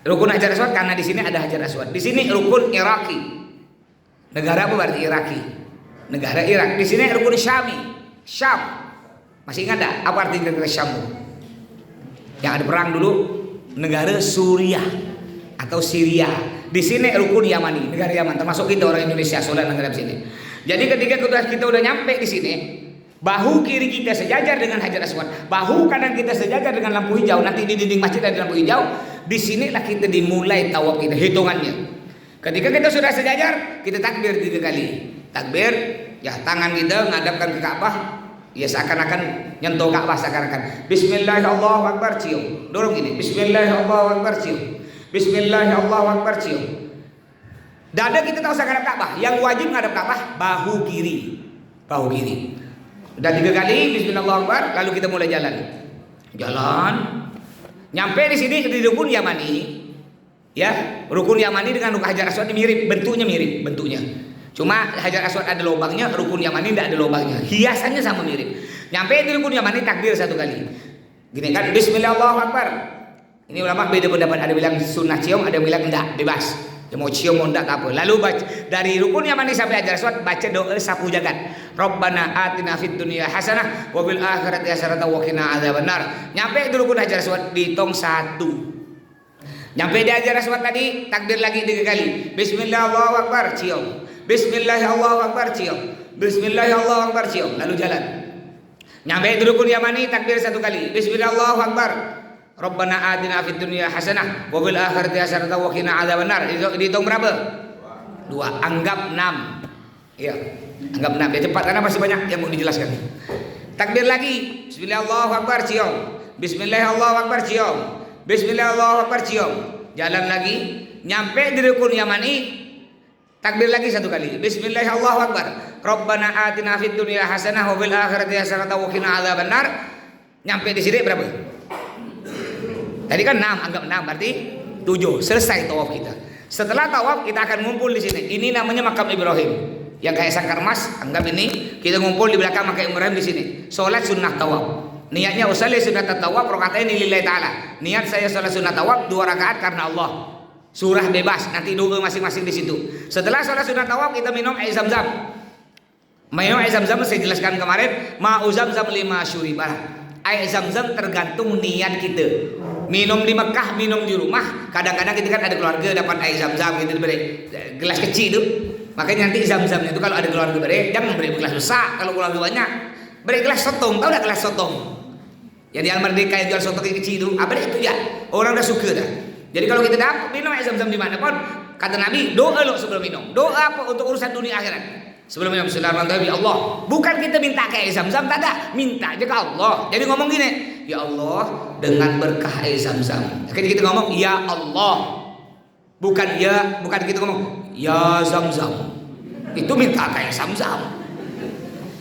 Rukun Hajar Aswad karena di sini ada Hajar Aswad. Di sini rukun Iraki. Negara apa berarti Iraki? Negara Irak. Di sini rukun Syami. Syam. Masih ingat enggak apa arti negara Syam? Yang ada perang dulu negara Suriah atau Syria. Di sini rukun Yamani, negara Yaman, termasuk kita orang Indonesia, saudara negara di sini. Jadi ketika kita udah nyampe di sini, bahu kiri kita sejajar dengan Hajar Aswad, bahu kanan kita sejajar dengan lampu hijau. Nanti di dinding masjid ada lampu hijau. Di sinilah kita dimulai tawaf kita, hitungannya. Ketika kita sudah sejajar, kita takbir 3 kali. Takbir, ya tangan kita menghadapkan ke Ka'bah, ya seakan-akan nyentuh Ka'bah seakan-akan. Bismillahirrahmanirrahim, cium. Dorong gini, Bismillahirrahmanirrahim, cium. Bismillahirrahmanirrahim, cium. Dada kita tak usah ngadap Ka'bah. Yang wajib ngadap Ka'bah bahu kiri. Bahu kiri. Udah 3 kali Bismillahirrahmanirrahim, lalu kita mulai jalan. Jalan. Nyampe di sini di rukun Yamani. Ya, rukun Yamani dengan rukun Hajar Aswad mirip, bentuknya mirip, bentuknya. Cuma Hajar Aswad ada lubangnya, rukun Yamani tidak ada lubangnya. Hiasannya sama mirip. Nyampe di rukun Yamani takbir 1 kali. Gini kan, Bismillahirrahmanirrahim. Ini ulama beda pendapat, ada bilang sunnah cium, ada bilang enggak, bebas. Ya mau cium mau enggak apa. Lalu baca dari rukun Yamani sampai Hajar Aswad baca doa sapu jagat. Rabbana atina fid dunya hasanah wa fil akhirati hasanah wa qina adzabannar. Nyampe di rukun Hajar Aswad dihitung 1. Nyampe di Hajar Aswad tadi takbir lagi 3 kali. Bismillahirrahmanirrahim, cium. Bismillahirrahmanirrahim, cium. Bismillahirrahmanirrahim, cium. Lalu jalan. Nyampe di rukun Yamani takbir 1 kali. Bismillahirrahmanirrahim. Rabbana atina fid dunya hasanah wa fil akhirati hasanah wa qina adzabannar. Dihitung berapa? 2. Anggap 6. Iya, anggap 6. Ya cepat karena masih banyak yang mau dijelaskan. Takbir lagi. Bismillahirrahmanirrahim, cium. Bismillahirrahmanirrahim, cium. Bismillahirrahmanirrahim, cium. Jalan lagi. Nyampe di rukun Yamani takbir lagi 1 kali. Bismillahirrahmanirrahim. Rabbana atina fid dunya hasanah wa fil akhirati hasanah wa qina adzabannar. Nyampe di sini berapa? Tadi kan 6, anggap 6 berarti 7. Selesai tawaf kita. Setelah tawaf kita akan ngumpul di sini. Ini namanya makam Ibrahim. Yang kayak sangkar emas, anggap ini kita ngumpul di belakang makam Ibrahim di sini. Salat sunnah tawaf. Niatnya usalli sunnah tawaf rakaatain lillahi taala. Niat saya salat sunnah tawaf 2 rakaat karena Allah. Surah bebas, nanti doa masing-masing di situ. Setelah salat sunnah tawaf kita minum air Zam-Zam. Minum air Zam-Zam saya jelaskan kemarin, ma'u Zam-Zam 5 syuribah. Air Zam-Zam tergantung niat kita. Minum di Mekah, minum di rumah. Kadang-kadang kita kan ada keluarga dapat air Zam-Zam gitu beri gelas kecil itu. Makanya nanti Zam-Zamnya itu kalau ada keluarga beri, jangan beri gelas besar. Kalau keluarga banyak, beri gelas sotong. Tahu enggak gelas sotong? Yang di Al-Merdeka yang jual sotong yang kecil itu, beri itu ya. Orang udah suka dah. Jadi kalau kita dapat minum air Zam-Zam di mana pun, kata Nabi, doa lo sebelum minum. Doa apa untuk urusan dunia akhirat. Sebelumnya Bismillahirrahmanirrahim, ya Allah. Bukan kita minta ke air Zam-Zam, tak ada. Minta aja ke Allah. Jadi ngomong gini, ya Allah dengan berkah air Zam-Zam. Akhirnya kita ngomong, ya Allah. Bukan kita ngomong, ya Zam-Zam. Itu minta ke air Zam-Zam.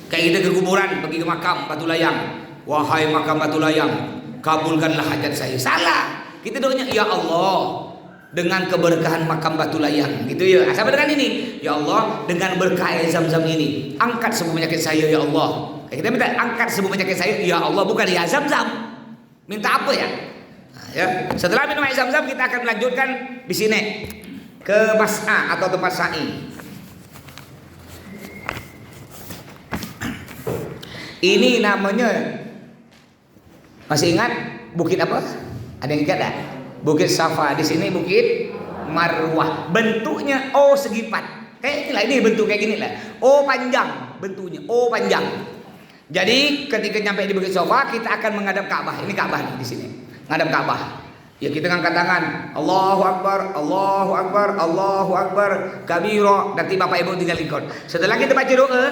Kayak kita ke kuburan, pergi ke makam Batu Layang. Wahai makam Batu Layang, kabulkanlah hajat saya. Salah. Kita doanya, ya Allah dengan keberkahan makam Batu Layang, gitu ya. Sama dengan ini, ya Allah dengan berkah air Zam-Zam ini, angkat semua penyakit saya ya Allah. Kita minta angkat semua penyakit saya ya Allah, bukan ya Zam-Zam. Minta apa ya? Nah, ya. Setelah minum air Zam-Zam kita akan melanjutkan di sini ke mas'a atau tempat sa'i. Ini namanya, masih ingat bukit apa? Ada yang ingat tak? Bukit Safa. Di sini Bukit Marwah. Bentuknya O segi 4. Kayak inilah, ini bentuk kayak gini lah. O panjang bentuknya, O panjang. Jadi ketika nyampe di Bukit Safa kita akan menghadap Ka'bah. Ini Ka'bah nih di sini. Menghadap Ka'bah. Ya kita ngangkat tangan. Allahu Akbar, Allahu Akbar, Allahu Akbar kabira. Nanti Bapak Ibu tinggal ikut. Setelah kita baca doa,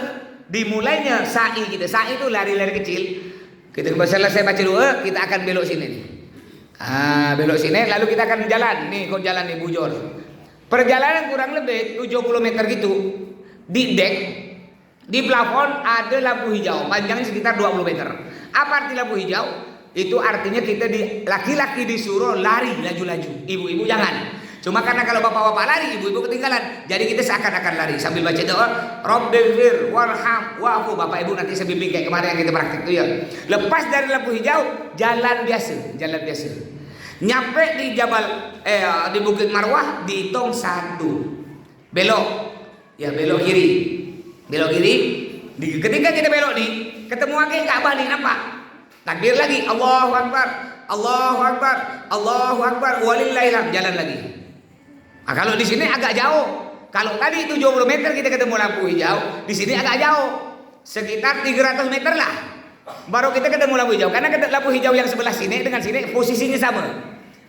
dimulainya sa'i kita. Sa'i itu lari-lari kecil. Kita selesai baca doa, kita akan belok sini nih. Belok sini lalu kita akan jalan nih, kok jalan nih bujur. Perjalanan kurang lebih 70 meter gitu. Di dek, di plafon ada lampu hijau, panjangnya sekitar 20 meter. Apa arti lampu hijau? Itu artinya kita laki-laki disuruh lari laju-laju, ibu-ibu jangan. Cuma karena kalau bapak-bapak lari, ibu-ibu ketinggalan. Jadi kita seakan-akan lari sambil baca doa, Rabbighfir warham wa'fu. Bapak Ibu nanti saya bimbing kayak kemarin yang kita praktik itu ya. Lepas dari lampu hijau, jalan biasa, jalan biasa. Nyampe di di Bukit Marwah dihitung 1. Belok. Ya belok kiri. Belok kiri. Ketika kita belok nih, ketemu lagi Ka'bah nih, nampak? Takbir lagi, Allahu Akbar, Allahu Akbar, Allahu Akbar, walillahilhamd, jalan lagi. Nah, kalau di sini agak jauh. Kalau tadi 70 meter kita ketemu lampu hijau, di sini agak jauh. Sekitar 300 meter lah. Baru kita ketemu lampu hijau. Karena lampu hijau yang sebelah sini dengan sini posisinya sama.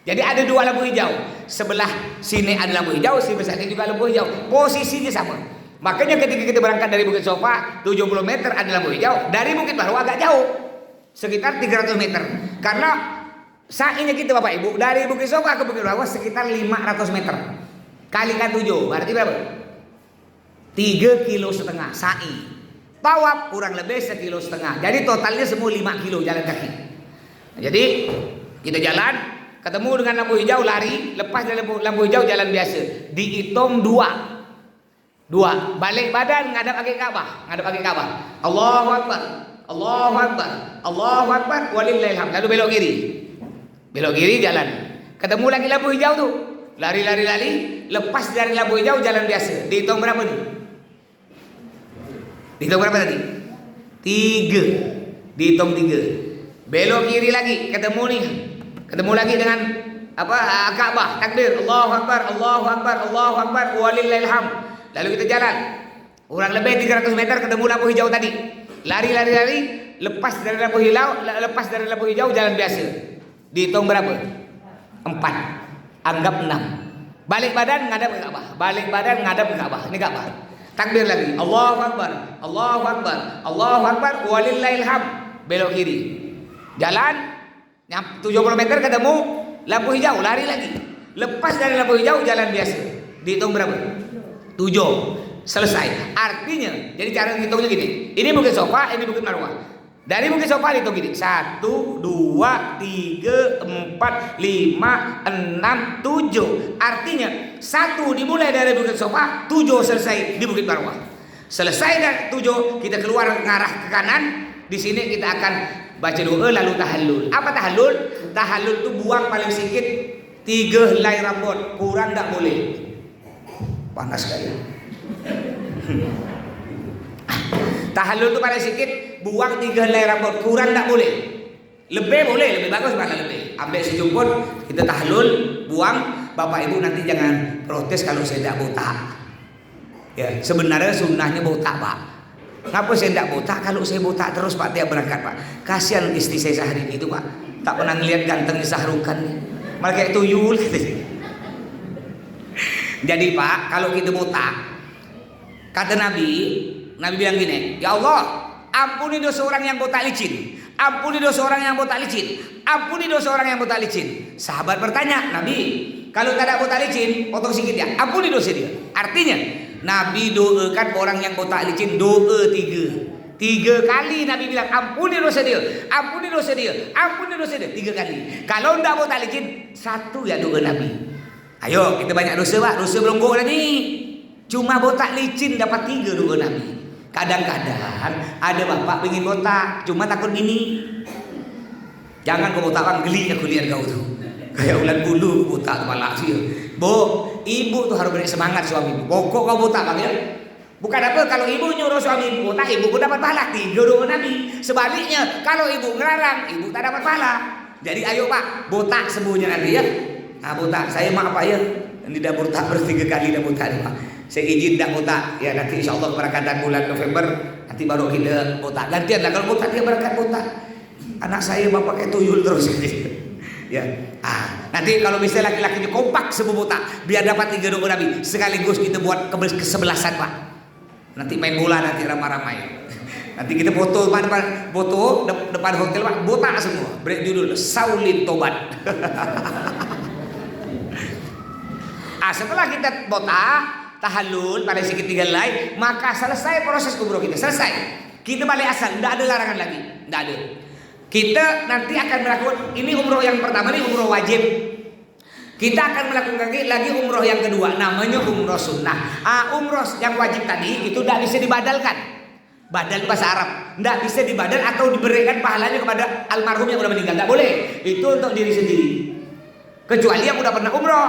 Jadi ada 2 lampu hijau. Sebelah sini ada lampu hijau, sebelah sini juga lampu hijau. Posisinya sama. Makanya ketika kita berangkat dari Bukit Safa 70 meter ada lampu hijau. Dari Bukit Marwah agak jauh. Sekitar 300 meter. Karena sa'inya kita Bapak Ibu dari Bukit Safa ke Bukit Marwah sekitar 500 meter. Kalikan 7 berarti berapa? 3,5 kilo sa'i. Tawaf kurang lebih 1,5 kilo. Jadi totalnya semua 5 kilo jalan kaki. Jadi kita jalan, ketemu dengan lampu hijau lari, lepas dari lampu hijau jalan biasa. Dihitung 2. Balik badan ngadap ke Ka'bah, Allahu Akbar, Allahu Akbar, Allahu Akbar, walillahilhamd. Lalu belok kiri. Belok kiri jalan. Ketemu lagi lampu hijau tuh. Lari, lepas dari lampu hijau jalan biasa. Dihitung berapa nih? Dihitung berapa tadi? 3. Dihitung 3. Belok kiri lagi, ketemu lagi dengan Ka'bah. Takbir, Allahu Akbar, Allahu Akbar, Allahu Akbar, walillahilhamd. Lalu kita jalan. Kurang lebih 300 meter ketemu lampu hijau tadi. Lari, lepas dari lampu hijau jalan biasa. Dihitung berapa? 4. Anggap 6. Balik badan ngadap ke Ka'bah. Ini Ka'bah. Takbir lagi. Allahu Akbar. Allahu Akbar. Allahu Akbar. Walillahilhamd. Belok kiri. Jalan 70 meter ketemu lampu hijau, lari lagi. Lepas dari lampu hijau jalan biasa. Dihitung berapa? 7. Selesai. Artinya, jadi cara ngitungnya gini. Ini Bukit Safa, ini Bukit Marwah. Dari Bukit Safa dihitung gini. 1, 2, 3, 4, 5, 6, 7. Artinya 1 dimulai dari Bukit Safa, 7 selesai di Bukit Marwah. Selesai dari 7 kita keluar ngarah ke kanan. Di sini kita akan baca doa lalu tahallul. Apa tahallul? Tahallul itu buang paling sedikit 3 helai rambut, kurang tak boleh. Panas sekali. Tahallul itu paling sedikit buang 3 helai rambut, kurang tak boleh. Lebih boleh, lebih bagus malah lebih. Ambil sejumput kita tahallul, buang. Bapak Ibu nanti jangan protes kalau saya tidak botak. Ya, sebenarnya sunnahnya botak, Pak. Kenapa saya tidak botak? Kalau saya botak terus Pak tiap berangkat, Pak. Kasihan istri saya sehari itu, Pak. Tak pernah ngelihat gantengnya Sahrukan. Malah kayak tuyul. Jadi Pak, kalau kita botak, kata Nabi, Nabi bilang gini, ya Allah, ampuni dosa orang yang botak licin, ampuni dosa orang yang botak licin, ampuni dosa orang yang botak licin. Sahabat bertanya, Nabi, kalau tak ada botak licin, potong sikit ya, ampuni dosa dia. Artinya Nabi doakan orang yang botak licin doa tiga kali. Nabi bilang ampuni dosa dia, ampuni dosa dia, ampuni dosa dia 3 kali. Kalau tidak botak licin, 1 ya doa Nabi. Ayo kita banyak dosa pak, dosa belum lagi. Cuma botak licin dapat 3 doa Nabi. Kadang-kadang ada bapak pengen botak, cuma takut gini. Jangan kau botak bang, geli aku lihat kau tuh. Kayak ulat bulu botak kepala sih. Bo, ibu tuh harus beri semangat suami. Pokok kau botak bang ya. Bukan apa kalau ibu nyuruh suami ibu botak, ibu pun dapat pahala 3 doa Nabi. Sebaliknya kalau ibu ngelarang, ibu tak dapat pahala. Jadi ayo pak, botak sembuhnya nanti ya. Nah botak, saya maaf pak ya. Ini dah botak 3 kali dah botak nih pak. Saya izin dah botak. Ya nanti insya Allah keberkatan bulan November nanti baru kita botak. Gantian lah kalau botak dia berkat botak. Anak saya bapak kayak tuyul terus ini. Ya, nanti kalau bisa laki-lakinya kompak semua botak, biar dapat 3 doa Nabi. Sekaligus kita buat kesebelasan pak. Nanti main bola nanti ramai-ramai. Nanti kita foto depan hotel pak, botak semua. Beri judul Saulin Tobat. Setelah kita botak, tahallul pada sikit 3 helai, maka selesai proses umroh kita. Selesai. Kita balik asal, tidak ada larangan lagi, tidak ada. Kita nanti akan melakukan ini umroh yang pertama, ini umroh wajib. Kita akan melakukan lagi umroh yang kedua, namanya umroh sunnah. Umroh yang wajib tadi itu tidak bisa dibadalkan. Badal bahasa Arab, tidak bisa dibadal atau diberikan pahalanya kepada almarhum yang sudah meninggal. Tidak boleh. Itu untuk diri sendiri. Kecuali yang sudah pernah umroh.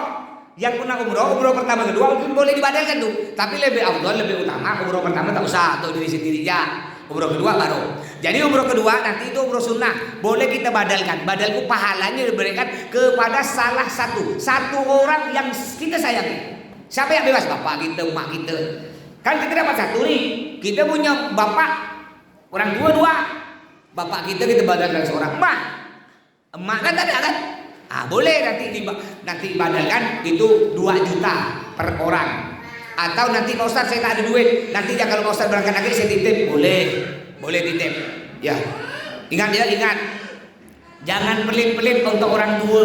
Yang pernah umroh pertama kedua mungkin boleh dibadalkan tuh. Tapi lebih afdal, lebih utama umroh pertama tak usah untuk diri sendiri ya. Umroh kedua baru. Jadi umroh kedua nanti itu umroh sunnah. Boleh kita badalkan. Badalku pahalanya diberikan kepada salah satu orang yang kita sayangi. Siapa yang bebas? Bapak kita, emak kita. Kan kita dapat 1 nih. Kita punya bapak, orang tua 2. Bapak kita badalkan seorang. Emak kan tak ada kan? Boleh nanti badalkan itu 2 juta per orang. Atau nanti Pak Ustaz saya tak ada duit, nanti ya kalau Pak Ustaz berangkat lagi saya titip, boleh titip. Ya, ingat, jangan pelit-pelit untuk orang tua.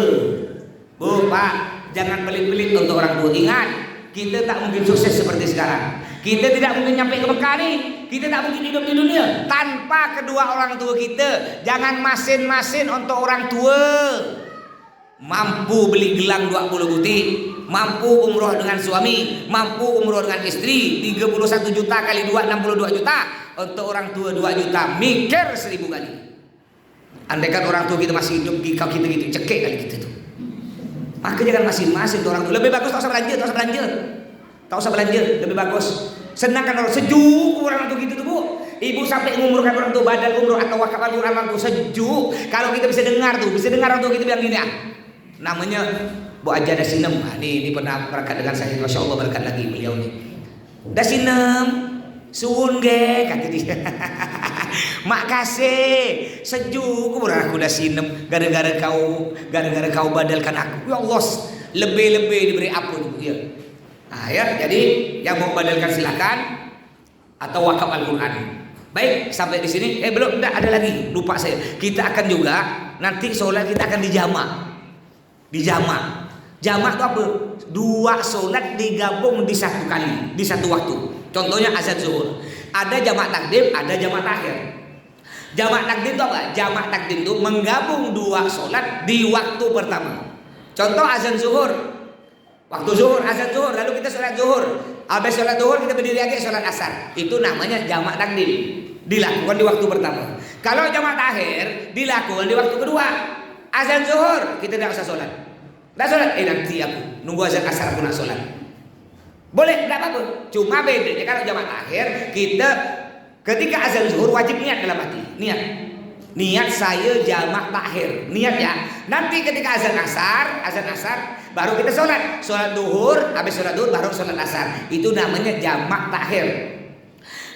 Bu, Pak, jangan pelit-pelit untuk orang tua. Ingat, kita tak mungkin sukses seperti sekarang. Kita tidak mungkin nyampe ke Mekah nih. Kita tak mungkin hidup di dunia tanpa kedua orang tua kita. Jangan masin-masin untuk orang tua. Mampu beli gelang 20 butik, mampu umroh dengan suami, mampu umroh dengan istri, 31 juta kali 2 62 juta. Untuk orang tua 2 juta, mikir 1000 kali. Andaikan orang tua kita masih hidup, kau kita gitu cekek kali kita tuh. Maka jangan masing-masing orang tua. Lebih bagus tak usah belanja, lebih bagus. Senangkan orang sejuk orang tua gitu tuh bu. Ibu sampai mengumurkan orang tua badal umroh atau wakaf al-Quran orang tua sejuk. Kalau kita bisa dengar orang tua kita bilang gini namanya Bu Aja Dasinem. Ini pernah berangkat dengan saya, masya Allah berangkat lagi beliau nih. Dasinem, suun ge kata dia. Makasih sejuk orang aku Dasinem gara-gara kau badalkan aku. Ya Allah, lebih diberi ampun ya. Ya, jadi yang mau badalkan silakan atau wakaf Al-Quran. Baik, sampai di sini. Belum, enggak ada lagi. Lupa saya. Kita akan juga nanti sholat kita akan dijamak. Jamak itu apa? 2 sholat digabung di 1 kali, di 1 waktu. Contohnya azan zuhur. Ada jamak takdim, ada jamak takhir. Jamak takdim itu apa? Jamak takdim itu menggabung 2 sholat di waktu pertama. Contoh azan zuhur. Waktu zuhur, azan zuhur, lalu kita sholat zuhur. Habis sholat zuhur kita berdiri lagi sholat asar. Itu namanya jamak takdim. Dilakukan di waktu pertama. Kalau jamak takhir dilakukan di waktu kedua. Azan zuhur kita tidak usah sholat. Tidak sholat, nanti aku nunggu azan asar aku nak sholat. Boleh, tidak apa-apa. Cuma bedanya kalau jamak takhir kita ketika azan zuhur wajib niat dalam hati. Niat saya jamak takhir. Niat ya. Nanti ketika azan asar baru kita sholat duhur, habis sholat duhur baru sholat asar. Itu namanya jamak takhir.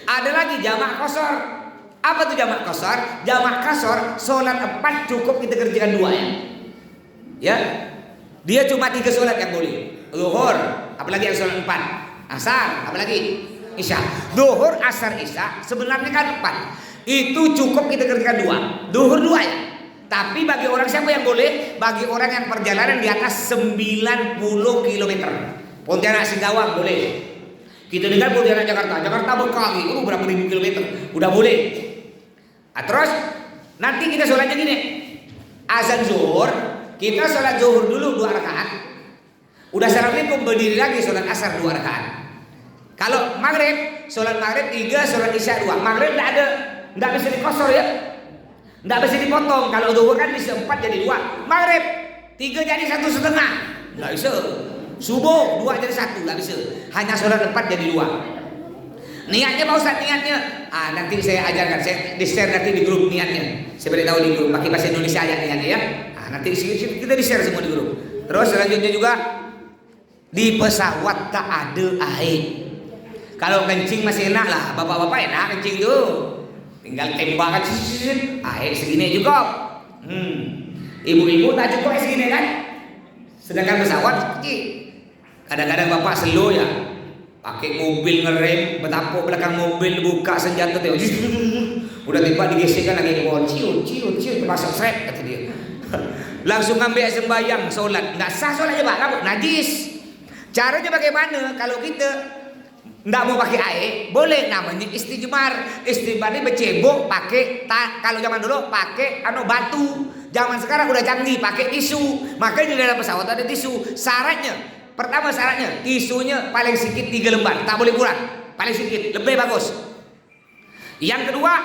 Ada lagi jamak qashar. Apa tuh jamak qashar? Jamak qashar sholat 4 cukup kita kerjakan 2 ya. Ya, dia cuma 3 sholat yang boleh. Duhur, apalagi yang sholat 4. Asar, apalagi isya. Duhur, asar, isya sebenarnya kan 4. Itu cukup kita kerjakan 2. Duhur 2 ya. Tapi bagi orang siapa yang boleh? Bagi orang yang perjalanan di atas 90 km. Pontianak Singkawang boleh. Kita dengar Pontianak Jakarta Bekasi, berapa ribu kilometer, udah boleh. Nah, terus nanti kita sholatnya gini. Azan zuhur, kita sholat zuhur dulu 2 rakaat. Udah assalamualaikum berdiri lagi sholat asar 2 rakaat. Kalau maghrib, sholat maghrib 3, sholat isya 2. Maghrib enggak bisa dikosor ya. Enggak bisa dipotong. Kalau zuhur kan bisa 4 jadi 2. Maghrib 3 jadi 1,5. Enggak bisa. Subuh 2 jadi 1, enggak bisa. Hanya sholat 4 jadi 2. Niatnya Pak Ustaz, niatnya. Nanti saya ajarkan, saya di-share nanti di grup niatnya. Saya beritahu di grup, pakai bahasa Indonesia aja niatnya ya. Nanti kita di-share semua di grup. Terus selanjutnya juga di pesawat tak ada air. Kalau kencing masih enak lah, bapak-bapak enak kencing itu. Tinggal tembakan air segini juga. Ibu-ibu tak cukup air segini kan. Sedangkan pesawat kecil. Kadang-kadang bapak slow ya. Pakai mobil ngerem, betapa belakang mobil buka senjata dia. Udah tiba digesekkan lagi ke bawah. Cium, terpasang seret kata dia. Langsung ambil sembahyang, solat. Nggak sah solatnya Pak, najis. Caranya bagaimana? Kalau kita nggak mau pakai air, boleh namanya istijmar. Istijmar ini bercebok pakai kalau zaman dulu pakai batu. Zaman sekarang udah canggih pakai tisu. Makanya di dalam pesawat ada tisu. Pertama syaratnya tisunya paling sedikit 3 lembar, tak boleh kurang. Paling sedikit, lebih bagus. Yang kedua,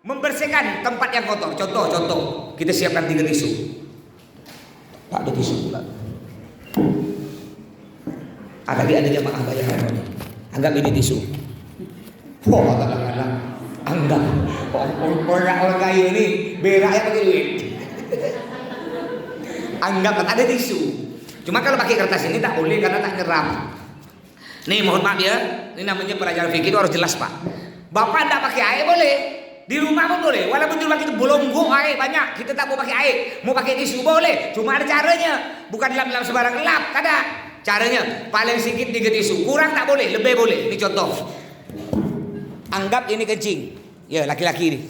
membersihkan tempat yang kotor. Contoh, kita siapkan 3 tisu. Tak ada tisu pula. Tadi ada jamaah bayaran ini. Anggap ini tisu. Wah, kadang-kadang anggap orang kaya ini beraknya pakai duit. Anggap ada tisu. Cuma kalau pakai kertas ini tak boleh karena tak nyerap. Nih mohon maaf ya, ini namanya pelajaran fikih itu harus jelas Pak. Bapak tak pakai air boleh, di rumah pun boleh. Walaupun di rumah kita belonggo air banyak, kita tak mau pakai air, mau pakai tisu boleh. Cuma ada caranya, bukan dalam sembarang lap, kada. Caranya paling sedikit 3 tisu, kurang tak boleh, lebih boleh. Ini contoh. Anggap ini kencing, ya laki-laki ini.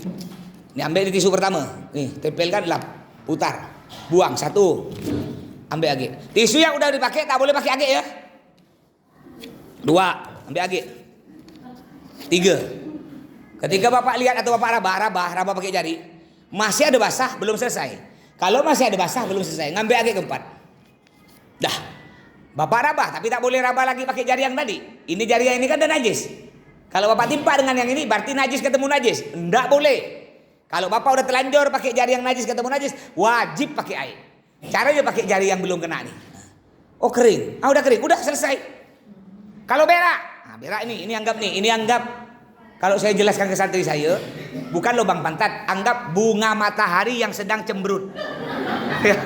Ini ambil di tisu pertama, nih tempelkan lap, putar, buang 1. Ambil agi. Tisu yang udah dipakai tak boleh pakai agi ya. 2, ambil agi. 3. Ketika bapak lihat atau bapak rabah pakai jari, masih ada basah belum selesai. Kalau masih ada basah belum selesai, ngambil agi keempat. Dah. Bapak rabah tapi tak boleh rabah lagi pakai jari yang tadi. Ini jari yang ini kan udah najis. Kalau bapak timpa dengan yang ini berarti najis ketemu najis. Enggak boleh. Kalau bapak udah telanjur pakai jari yang najis ketemu najis, wajib pakai air. Caranya pakai jari yang belum kena nih. Oh kering, udah kering, udah selesai. Kalau berak, berak ini anggap nih, ini anggap kalau saya jelaskan ke santri saya, bukan lubang pantat, anggap bunga matahari yang sedang cemberut. Ya,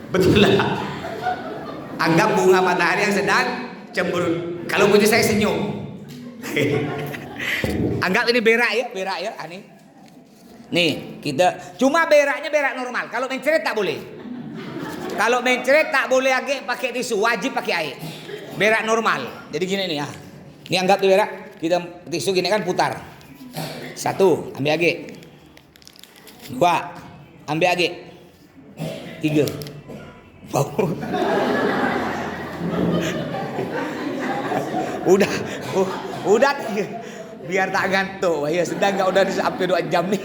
betul lah. Anggap bunga matahari yang sedang cemberut. Kalau punya saya senyum. Anggap ini berak ya, Nih kita cuma beraknya berak normal. Kalau mencret tak boleh. Kalau mencret tak boleh lagi pakai tisu, wajib pakai air. Berak normal. Jadi gini nih ya. Ini anggap tuh berak, kita tisu gini kan putar. 1, ambil lagi. 2, ambil lagi. 3. Wow. Udah 3. Biar tak gantung. Ya sedang enggak udah sampai 2 jam nih.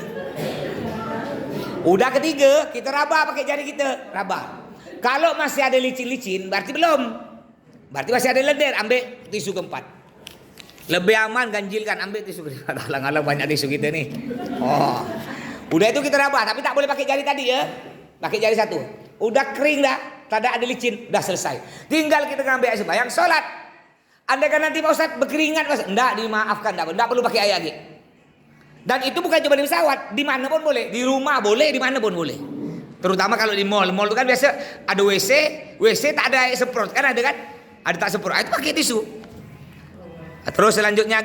Udah ketiga, kita rabah pakai jari kita, rabah. Kalau masih ada licin-licin, berarti belum. Berarti masih ada lendir, ambil tisu keempat. Lebih aman ganjilkan, ambil tisu keempat. Alang-alang banyak tisu kita nih. Oh, udah itu kita rabah, tapi tak boleh pakai jari tadi ya. Pakai jari 1. Udah kering dah, tak ada licin, udah selesai. Tinggal kita ngambil air sembahyang, sholat. Andai kan nanti Pak Ustaz berkeringat, enggak dimaafkan, enggak perlu pakai air lagi. Dan itu bukan cuma di pesawat, di mana pun boleh, di rumah boleh, di mana pun boleh. Terutama kalau di mall itu kan biasa ada WC tak ada air semprot, kan ada kan? Ada tak semprot, itu pakai tisu. Terus selanjutnya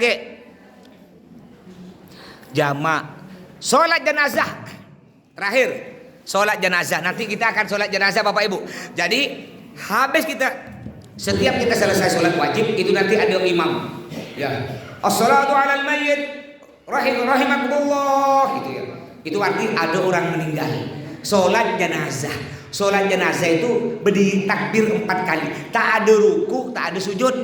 jamak, sholat jenazah. Terakhir, sholat jenazah. Nanti kita akan sholat jenazah Bapak Ibu. Jadi habis setiap kita selesai sholat wajib itu nanti ada imam. Ya. As-salatu 'alal mayyit rahimakumullah gitu ya. Itu arti ada orang meninggal. Salat jenazah. Salat jenazah itu berdiri takbir 4 kali. Tak ada ruku, tak ada sujud.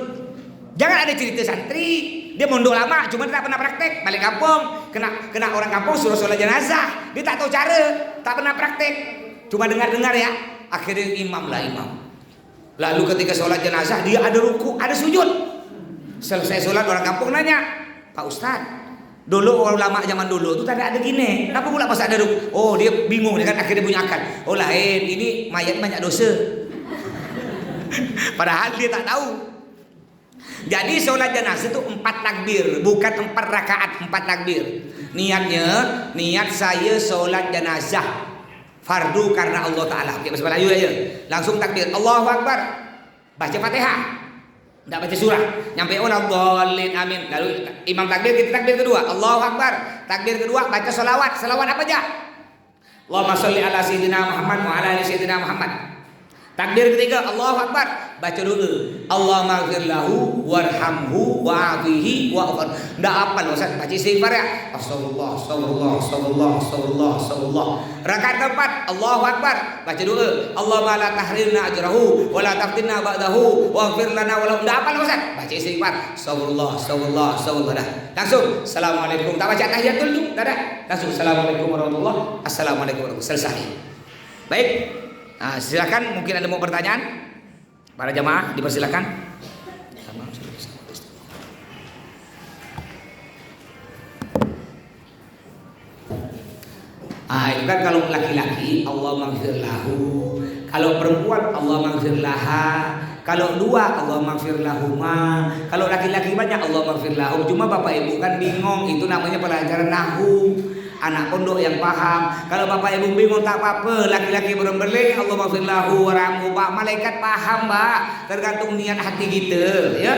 Jangan ada cerita santri dia mondok lama cuma tak pernah praktek, balik kampung kena orang kampung suruh salat jenazah, dia tak tahu cara, tak pernah praktek, cuma dengar-dengar ya. Akhirnya imam. Lalu ketika salat jenazah dia ada ruku, ada sujud. Selesai salat orang kampung nanya, Pak Ustadz, dulu orang lama zaman dulu itu tadi ada gini, kenapa pula pas ada ruku? Oh dia bingung, dia kan akhirnya punya akal. Oh lain, ini mayat banyak dosa. Padahal dia tak tahu. Jadi sholat jenazah itu 4 takbir, bukan 4 rakaat, 4 takbir. Niatnya, niat saya sholat jenazah fardu karena Allah Ta'ala. Oke, bismillah aja. Langsung takbir, Allahu Akbar. Baca Fatihah. Tidak baca surah. Nyampe Waladdallin amin. Lalu imam takbir, kita takbir kedua, Allahu Akbar. Takbir kedua baca salawat. Salawat apa aja? Allahumma sholli ala sayyidina Muhammad wa ala ali sayyidina Muhammad. Takbir ketiga Allahu Akbar, baca doa Allahumma ighfir lahu warhamhu wa'afihi wa'afan. Ndak hafal Ustaz, baca istighfar ya. Astagfirullah, astagfirullah, astagfirullah, astagfirullah, astagfirullah. Rakaat keempat Allahu Akbar, baca doa Allahumma la tahrimna ajrahu wa la taftinna ba'dahu waghfir lana wa lahu. Ndak hafal Ustaz, baca istighfar astagfirullah, astagfirullah, astagfirullah. Langsung Assalamualaikum, tak baca tahiyatul tu, tak ada. Langsung Assalamualaikum warahmatullahi, Assalamualaikum warahmatullahi. Selesai. Baik. Nah, silakan, mungkin ada mau pertanyaan para jamaah, dipersilakan. Itu kan kalau laki-laki Allah maghfir lahu, kalau perempuan Allah maghfir laha, kalau dua Allah maghfir lahuma, kalau laki-laki banyak Allah maghfir lahum. Cuma bapak ibu kan bingung, itu namanya pelajaran nahwu. Anak pondok yang paham. Kalau bapak ibu bingung tak apa-apa, laki-laki berembelih Allah maghfirlahu warahmu. Pak malaikat paham, Mbak. Tergantung niat hati kita, ya.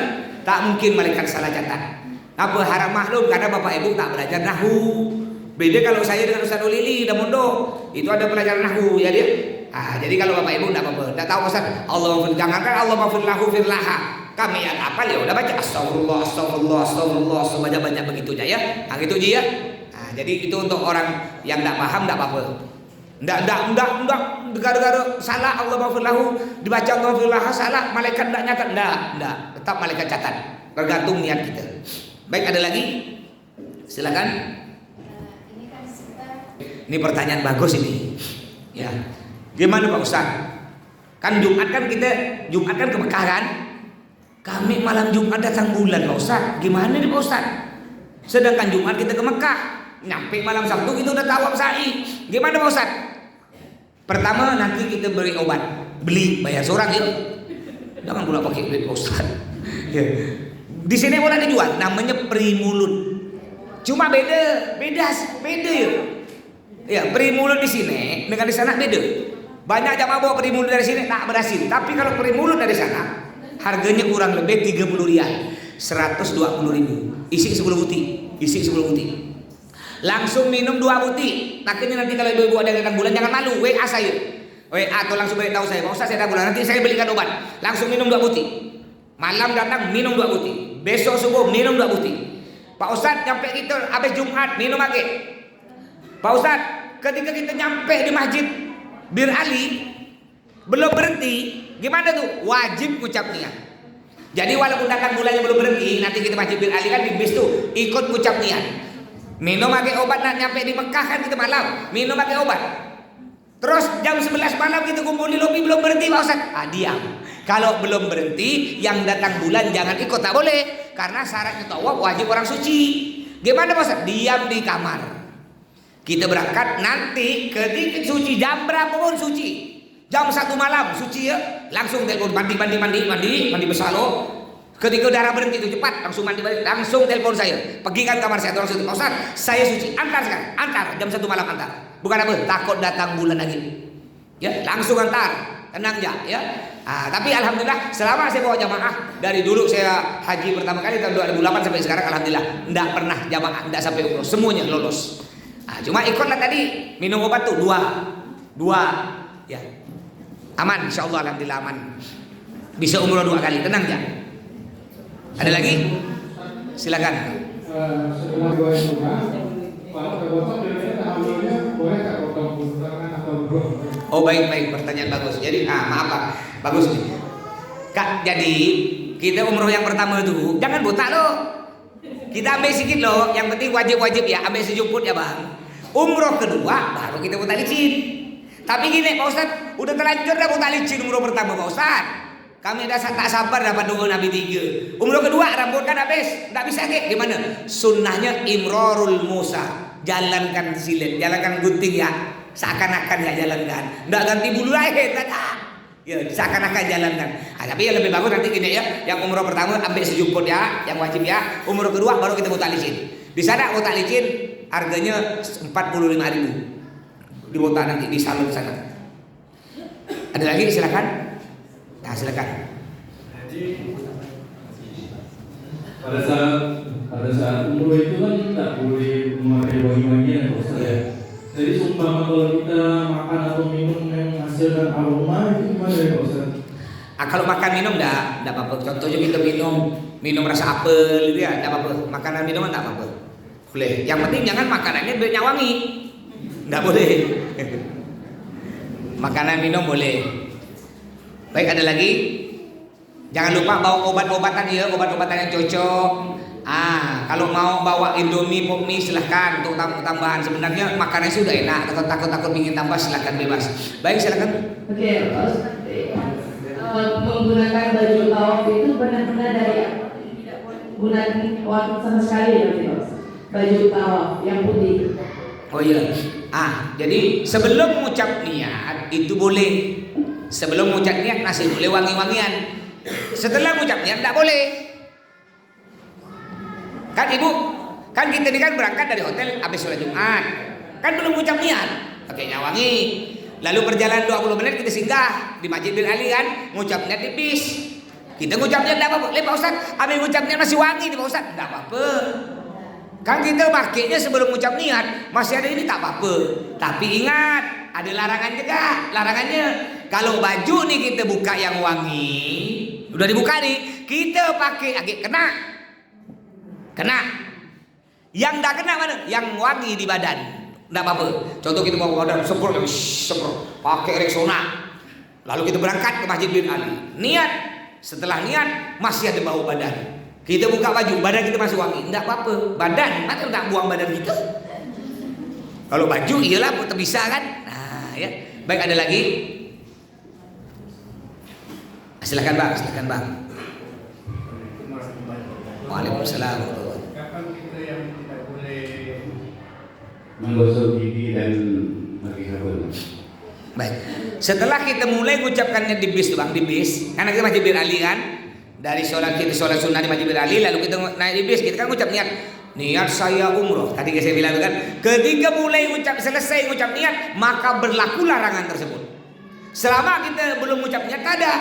Tak mungkin malaikat salah catat. Apa harap maklum karena bapak ibu tak belajar nahwu. Beda kalau saya dengan Ustaz Ulili dan mondok, itu ada pelajaran nahwu ya dia. Jadi kalau bapak ibu enggak apa-apa. Enggak tahu Ustaz, Allah jangankan Allah maghfirlahu firlaha. Kami yang apa ya udah baca astagfirullah, astagfirullah, astagfirullah sebanyak-banyak begitu aja ya. Gitu aja ya. Jadi itu untuk orang yang tidak paham tidak apa-apa. Tidak gara-gara salah Allah maghfirlahu dibaca Allah maghfirlahu salah malaikat tidak nyatat, tidak. Tetap malaikat catat. Tergantung niat kita. Baik, ada lagi? Silakan. Ini pertanyaan bagus ini. Ya. Gimana Pak Ustaz? Kan Jumat kan ke Mekah kan? Kami malam Jumat datang bulan Pak Ustaz. Gimana nih Pak Ustaz? Sedangkan Jumat kita ke Mekah. Nyampe malam Sabtu kita udah tawaf sa'i. Gimana Pak Ustaz? Pertama nanti kita beri obat, beli bayar seorang ya. Jangan pula pakai duit Pak Ustaz. Ya. Di sini boleh dijual, namanya Primulut. Cuma beda ya. Ya, Primulut di sini dengan di sana beda. Banyak jamaah bawa Primulut dari sini tak berhasil. Tapi kalau Primulut dari sana harganya kurang lebih 30 rial, 120 ribu. Isi 10 butir. Langsung minum 2 butir. Takutnya nanti kalau ibu-ibu ada datang bulan jangan malu, WA saya. WA atau langsung beritahu saya, Pak Ustaz saya datang bulan, nanti saya belikan obat. Langsung minum 2 butir. Malam datang minum 2 butir. Besok subuh minum 2 butir. Pak Ustaz nyampe kita habis Jumat minum lagi. Pak Ustaz, ketika kita nyampe di Masjid Bir Ali belum berhenti, gimana tuh? Wajib ucap niat. Jadi walaupun datang bulannya belum berhenti, nanti kita Masjid Bir Ali kan di bis tuh ikut ucap niat. Minum pakai obat, nak nyampe di Mekah kan kita malam minum pakai obat. Terus jam 11 malam kita kumpul di lobi belum berhenti Pak Ustaz. Diam. Kalau belum berhenti yang datang bulan jangan ikut, tak boleh. Karena syaratnya tawaf wajib orang suci. Gimana Pak Ustaz? Diam di kamar. Kita berangkat nanti ketika suci jam berapa pun suci. Jam 1 malam suci ya. Langsung telepon mandi besalo. Ketika darah berhenti itu cepat langsung mandi balik, langsung telepon saya, pergikan kamar saya, tolong Pak Ustaz, saya suci, antar sekarang, antar jam 1 malam antar. Bukan apa, takut datang bulan lagi. Ya, langsung antar, tenang ya. Tapi alhamdulillah selama saya bawa jamaah dari dulu saya haji pertama kali tahun 2008 sampai sekarang alhamdulillah enggak pernah jamaah enggak sampai umroh, semuanya lolos. Cuma ikutlah tadi minum obat tuh dua ya. Aman insyaallah, alhamdulillah aman. Bisa umroh 2 kali, tenang ya. Ada lagi? Silakan. Setelah dua sunnah, kalau terpotong dari awalnya boleh tak potong tangan atau belum? Oh baik, pertanyaan bagus. Jadi maaf Pak, bagus nih. Kak, jadi kita umroh yang pertama itu jangan botak loh. Kita ambil sedikit loh, yang penting wajib ya, ambil sejumput ya bang. Umroh kedua baru kita botak licin. Tapi gini Pak Ustadz, udah terlanjur dah botak licin umroh pertama Pak Ustadz. Kami dah tak sabar dapat nunggu Nabi 3. Umroh kedua rambut kan habis, tak bisa kayak gimana? Sunnahnya imrorul musa, jalankan silet, jalankan gunting ya, seakan-akan ya jalankan, nggak ganti bulu air, tak ada. Ya, seakan-akan jalankan. Tapi yang lebih bagus nanti gini ya, yang umroh pertama ambil sejumput ya, yang wajib ya. Umroh kedua baru kita botak licin. Di sana botak licin harganya 45.000. Di botak nanti di salon sana. Ada lagi silakan. Nah, silakan. Jadi pada saat umroh itu kan tidak boleh memakai wangi-wangian ya. Jadi seumpama kalau kita makan atau minum yang menghasilkan aroma itu gimana ya Pak Ustaz? Kalau makan minum enggak apa-apa. Contohnya kita minum rasa apel gitu ya, enggak apa-apa. Makanan minuman enggak apa-apa. Boleh. Yang penting jangan makanannya banyak wangi. Enggak boleh. Makanan minum boleh. Baik, ada lagi? Jangan lupa bawa obat-obatan ya, obat-obatan yang cocok. Kalau mau bawa Indomie, pop mie silahkan untuk tambahan. Sebenarnya makanannya sudah enak. Takut ingin tambah silahkan bebas. Baik, silahkan. Oke, menggunakan baju tawaf itu benar-benar dari tidak gunakan waktu sama sekali ya, baju tawaf yang putih. Oh iya. Jadi sebelum mengucap niat itu boleh. Sebelum mengucap niat masih boleh wangi-wangian. Setelah mengucap niat tidak boleh. Kan ibu, kan kita ini kan berangkat dari hotel habis sholat Jumat, kan belum mengucap niat, pakainya wangi. Lalu perjalanan 20 menit kita singgah di Masjid Bin Ali kan, mengucap niat di bis. Kita mengucap niat tidak apa-apa. Pak Ustaz, habis mengucap niat masih wangi nih Pak Ustaz, tidak apa-apa. Kan kita pakainya sebelum mengucap niat, masih ada ini tak apa-apa. Tapi ingat, ada larangan juga. Larangannya kalau baju nih kita buka yang wangi, udah dibuka nih, kita pakai agak kena. Yang tidak kena mana? Yang wangi di badan. Tidak apa-apa. Contoh kita bawa badan semprot, pakai Rexona. Lalu kita berangkat ke Masjid Bin Ali. Niat. Setelah niat masih ada bau badan. Kita buka baju, badan kita masih wangi. Tidak apa-apa. Badan, masa tak buang badan kita? Kalau baju iyalah bisa kan? Nah, ya. Baik, ada lagi? Silakan Bang. Waalaikumsalam. Kapan kita yang tidak boleh menggosok gigi dan pakai sabun? Baik. Setelah kita mulai mengucapkannya di bis tuh Bang, di bis. Karena kita Masjid Bir Ali kan. Dari sholat sunnah di Masjid Bir Ali, lalu kita naik di bis, kita kan mengucap niat saya umroh. Tadi saya bilang kan, ketika selesai mengucap niat, maka berlaku larangan tersebut. Selama kita belum mengucap niat ada.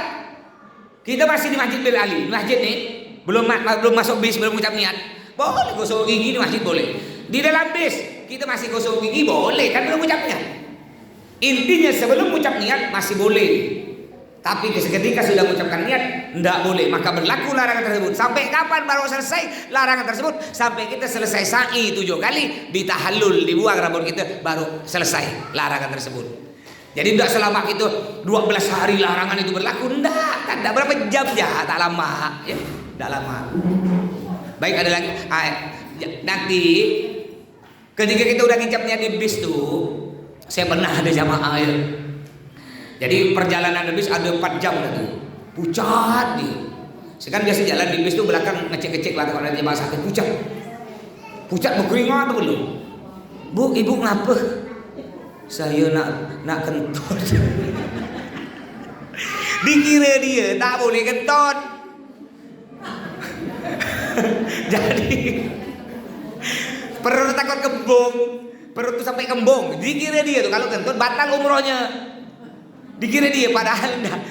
Kita masih di Masjid Bir Ali, masjid nih. Belum masuk bis, belum mengucap niat, boleh gosok gigi di masjid boleh. Di dalam bis kita masih gosok gigi boleh, kan belum mengucap niat. Intinya sebelum mengucap niat masih boleh. Tapi ketika sudah mengucapkan niat tidak boleh, maka berlaku larangan tersebut. Sampai kapan baru selesai larangan tersebut? Sampai kita selesai sa'i 7 kali, ditahallul, dibuang rambut kita, baru selesai larangan tersebut. Jadi tidak selama itu 12 hari larangan itu berlaku, tidak berapa jam ya, tak lama ya. Tidak lama. Baik, ada lagi. Nanti ketika kita udah ngincapnya di bis tuh, saya pernah ada jamaah ya. Jadi perjalanan di bis ada 4 jam tadi. Pucat dia. Saya kan biasa jalan di bis tuh belakang ngecek-ngecek lah kalau ada jamaah sakit, pucat berkeringat tuh belum. Bu, ibu ngapa? Saya nak kentut. Dikira dia tak boleh kentut. Jadi perut takut kembung, perut tuh sampai kembung. Dikira dia tuh kalau kentut batal umrohnya. Dikira dia, padahal enggak.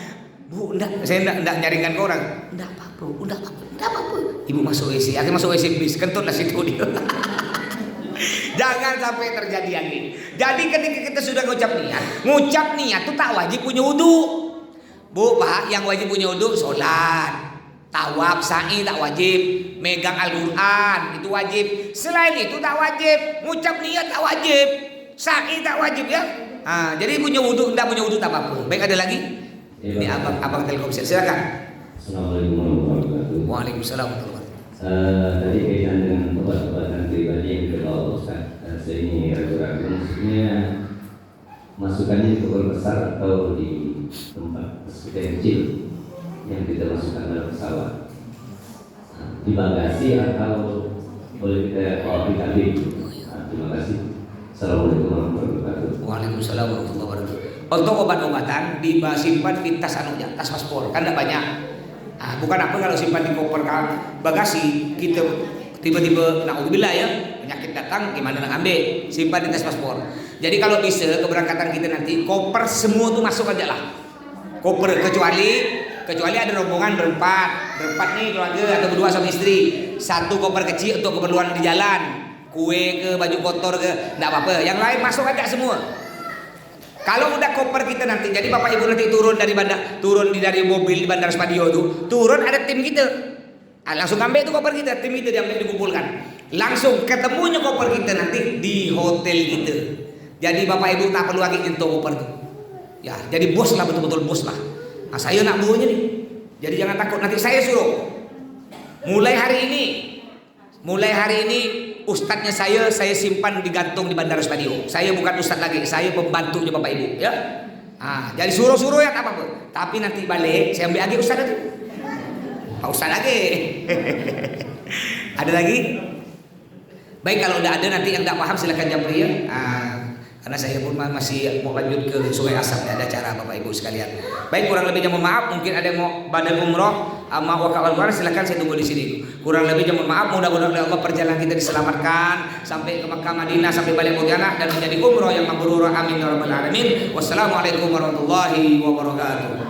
Bu, enggak, saya enggak nyaringkan ke orang. Enggak apa-apa. Ibu masuk WC, akhirnya masuk WC bis, kentutlah situ dia. Jangan sampai terjadi yang ini. Jadi ketika kita sudah ngucap niat itu tak wajib punya wudu. Bu, Pak, yang wajib punya wudu sholat. Tawaf, sa'i tak wajib, megang Al-Quran itu wajib. Selain itu tak wajib, ngucap niat tak wajib, sa'i tak wajib ya. Jadi punya wudu, enggak punya wudu tak apa-apa. Baik, ada lagi? Ini abang Telkomsel, silakan. Assalamualaikum warahmatullahi wabarakatuh. Waalaikumsalam warahmatullahi wabarakatuh. Tadi kaitan dengan obat-obatan pribadi yang dibawa Ustaz, saya ini ragu-ragu, maksudnya masukannya di botol besar atau di tempat seperti yang kecil yang kita masukkan dalam pesawat, di bagasi atau boleh kita bawa di kabin. Terima kasih. Assalamualaikum warahmatullahi wabarakatuh. Waalaikumsalam warahmatullahi wabarakatuh. Untuk obat-obatan disimpan di tas anunya, tas paspor, kan tidak banyak. Bukan apa kalau simpan di koper bagasi, kita tiba-tiba naudzubillah ya, penyakit datang gimana nak ambil, simpan di tas paspor. Jadi kalau bisa keberangkatan kita nanti koper semua tuh masuk aja lah. Koper kecuali ada rombongan berempat nih keluarga atau berdua suami istri, satu koper kecil untuk keperluan di jalan, kue ke baju kotor ke, enggak apa-apa, yang lain masuk aja semua. Kalau udah koper kita nanti, jadi bapak ibu nanti turun dari mobil di Bandara Spadio tuh, turun ada tim kita, langsung ambil tuh koper kita, tim kita diambil dikumpulkan, langsung ketemunya koper kita nanti di hotel kita. Jadi bapak ibu tak perlu lagi nyentuh koper tuh, ya jadi bos lah, betul-betul bos lah. Saya nak bawanya nih, jadi jangan takut, nanti saya suruh. Mulai hari ini ustadznya saya simpan digantung di Bandara Spadio. Saya bukan ustadz lagi, saya pembantunya bapak ibu ya. Jadi suruh ya tak apa-apa. Tapi nanti balik saya ambil lagi ustadz itu. Pak ustadz lagi. Ada lagi? Baik, kalau udah ada nanti yang tak paham silakan japri ya. Karena saya pun masih mau lanjut ke Sungai Asam, ada acara bapak ibu sekalian. Baik, kurang lebihnya mohon maaf, mungkin ada yang mau badan umroh mau wakaf Al-Quran, silakan saya tunggu di sini. Kurang lebihnya mohon maaf, mudah-mudahan oleh Allah perjalanan kita diselamatkan sampai ke Makkah Madinah, sampai balik Pontianak dan menjadi umroh yang mabrur. Amin ya rabbal alamin. Wassalamualaikum warahmatullahi wabarakatuh.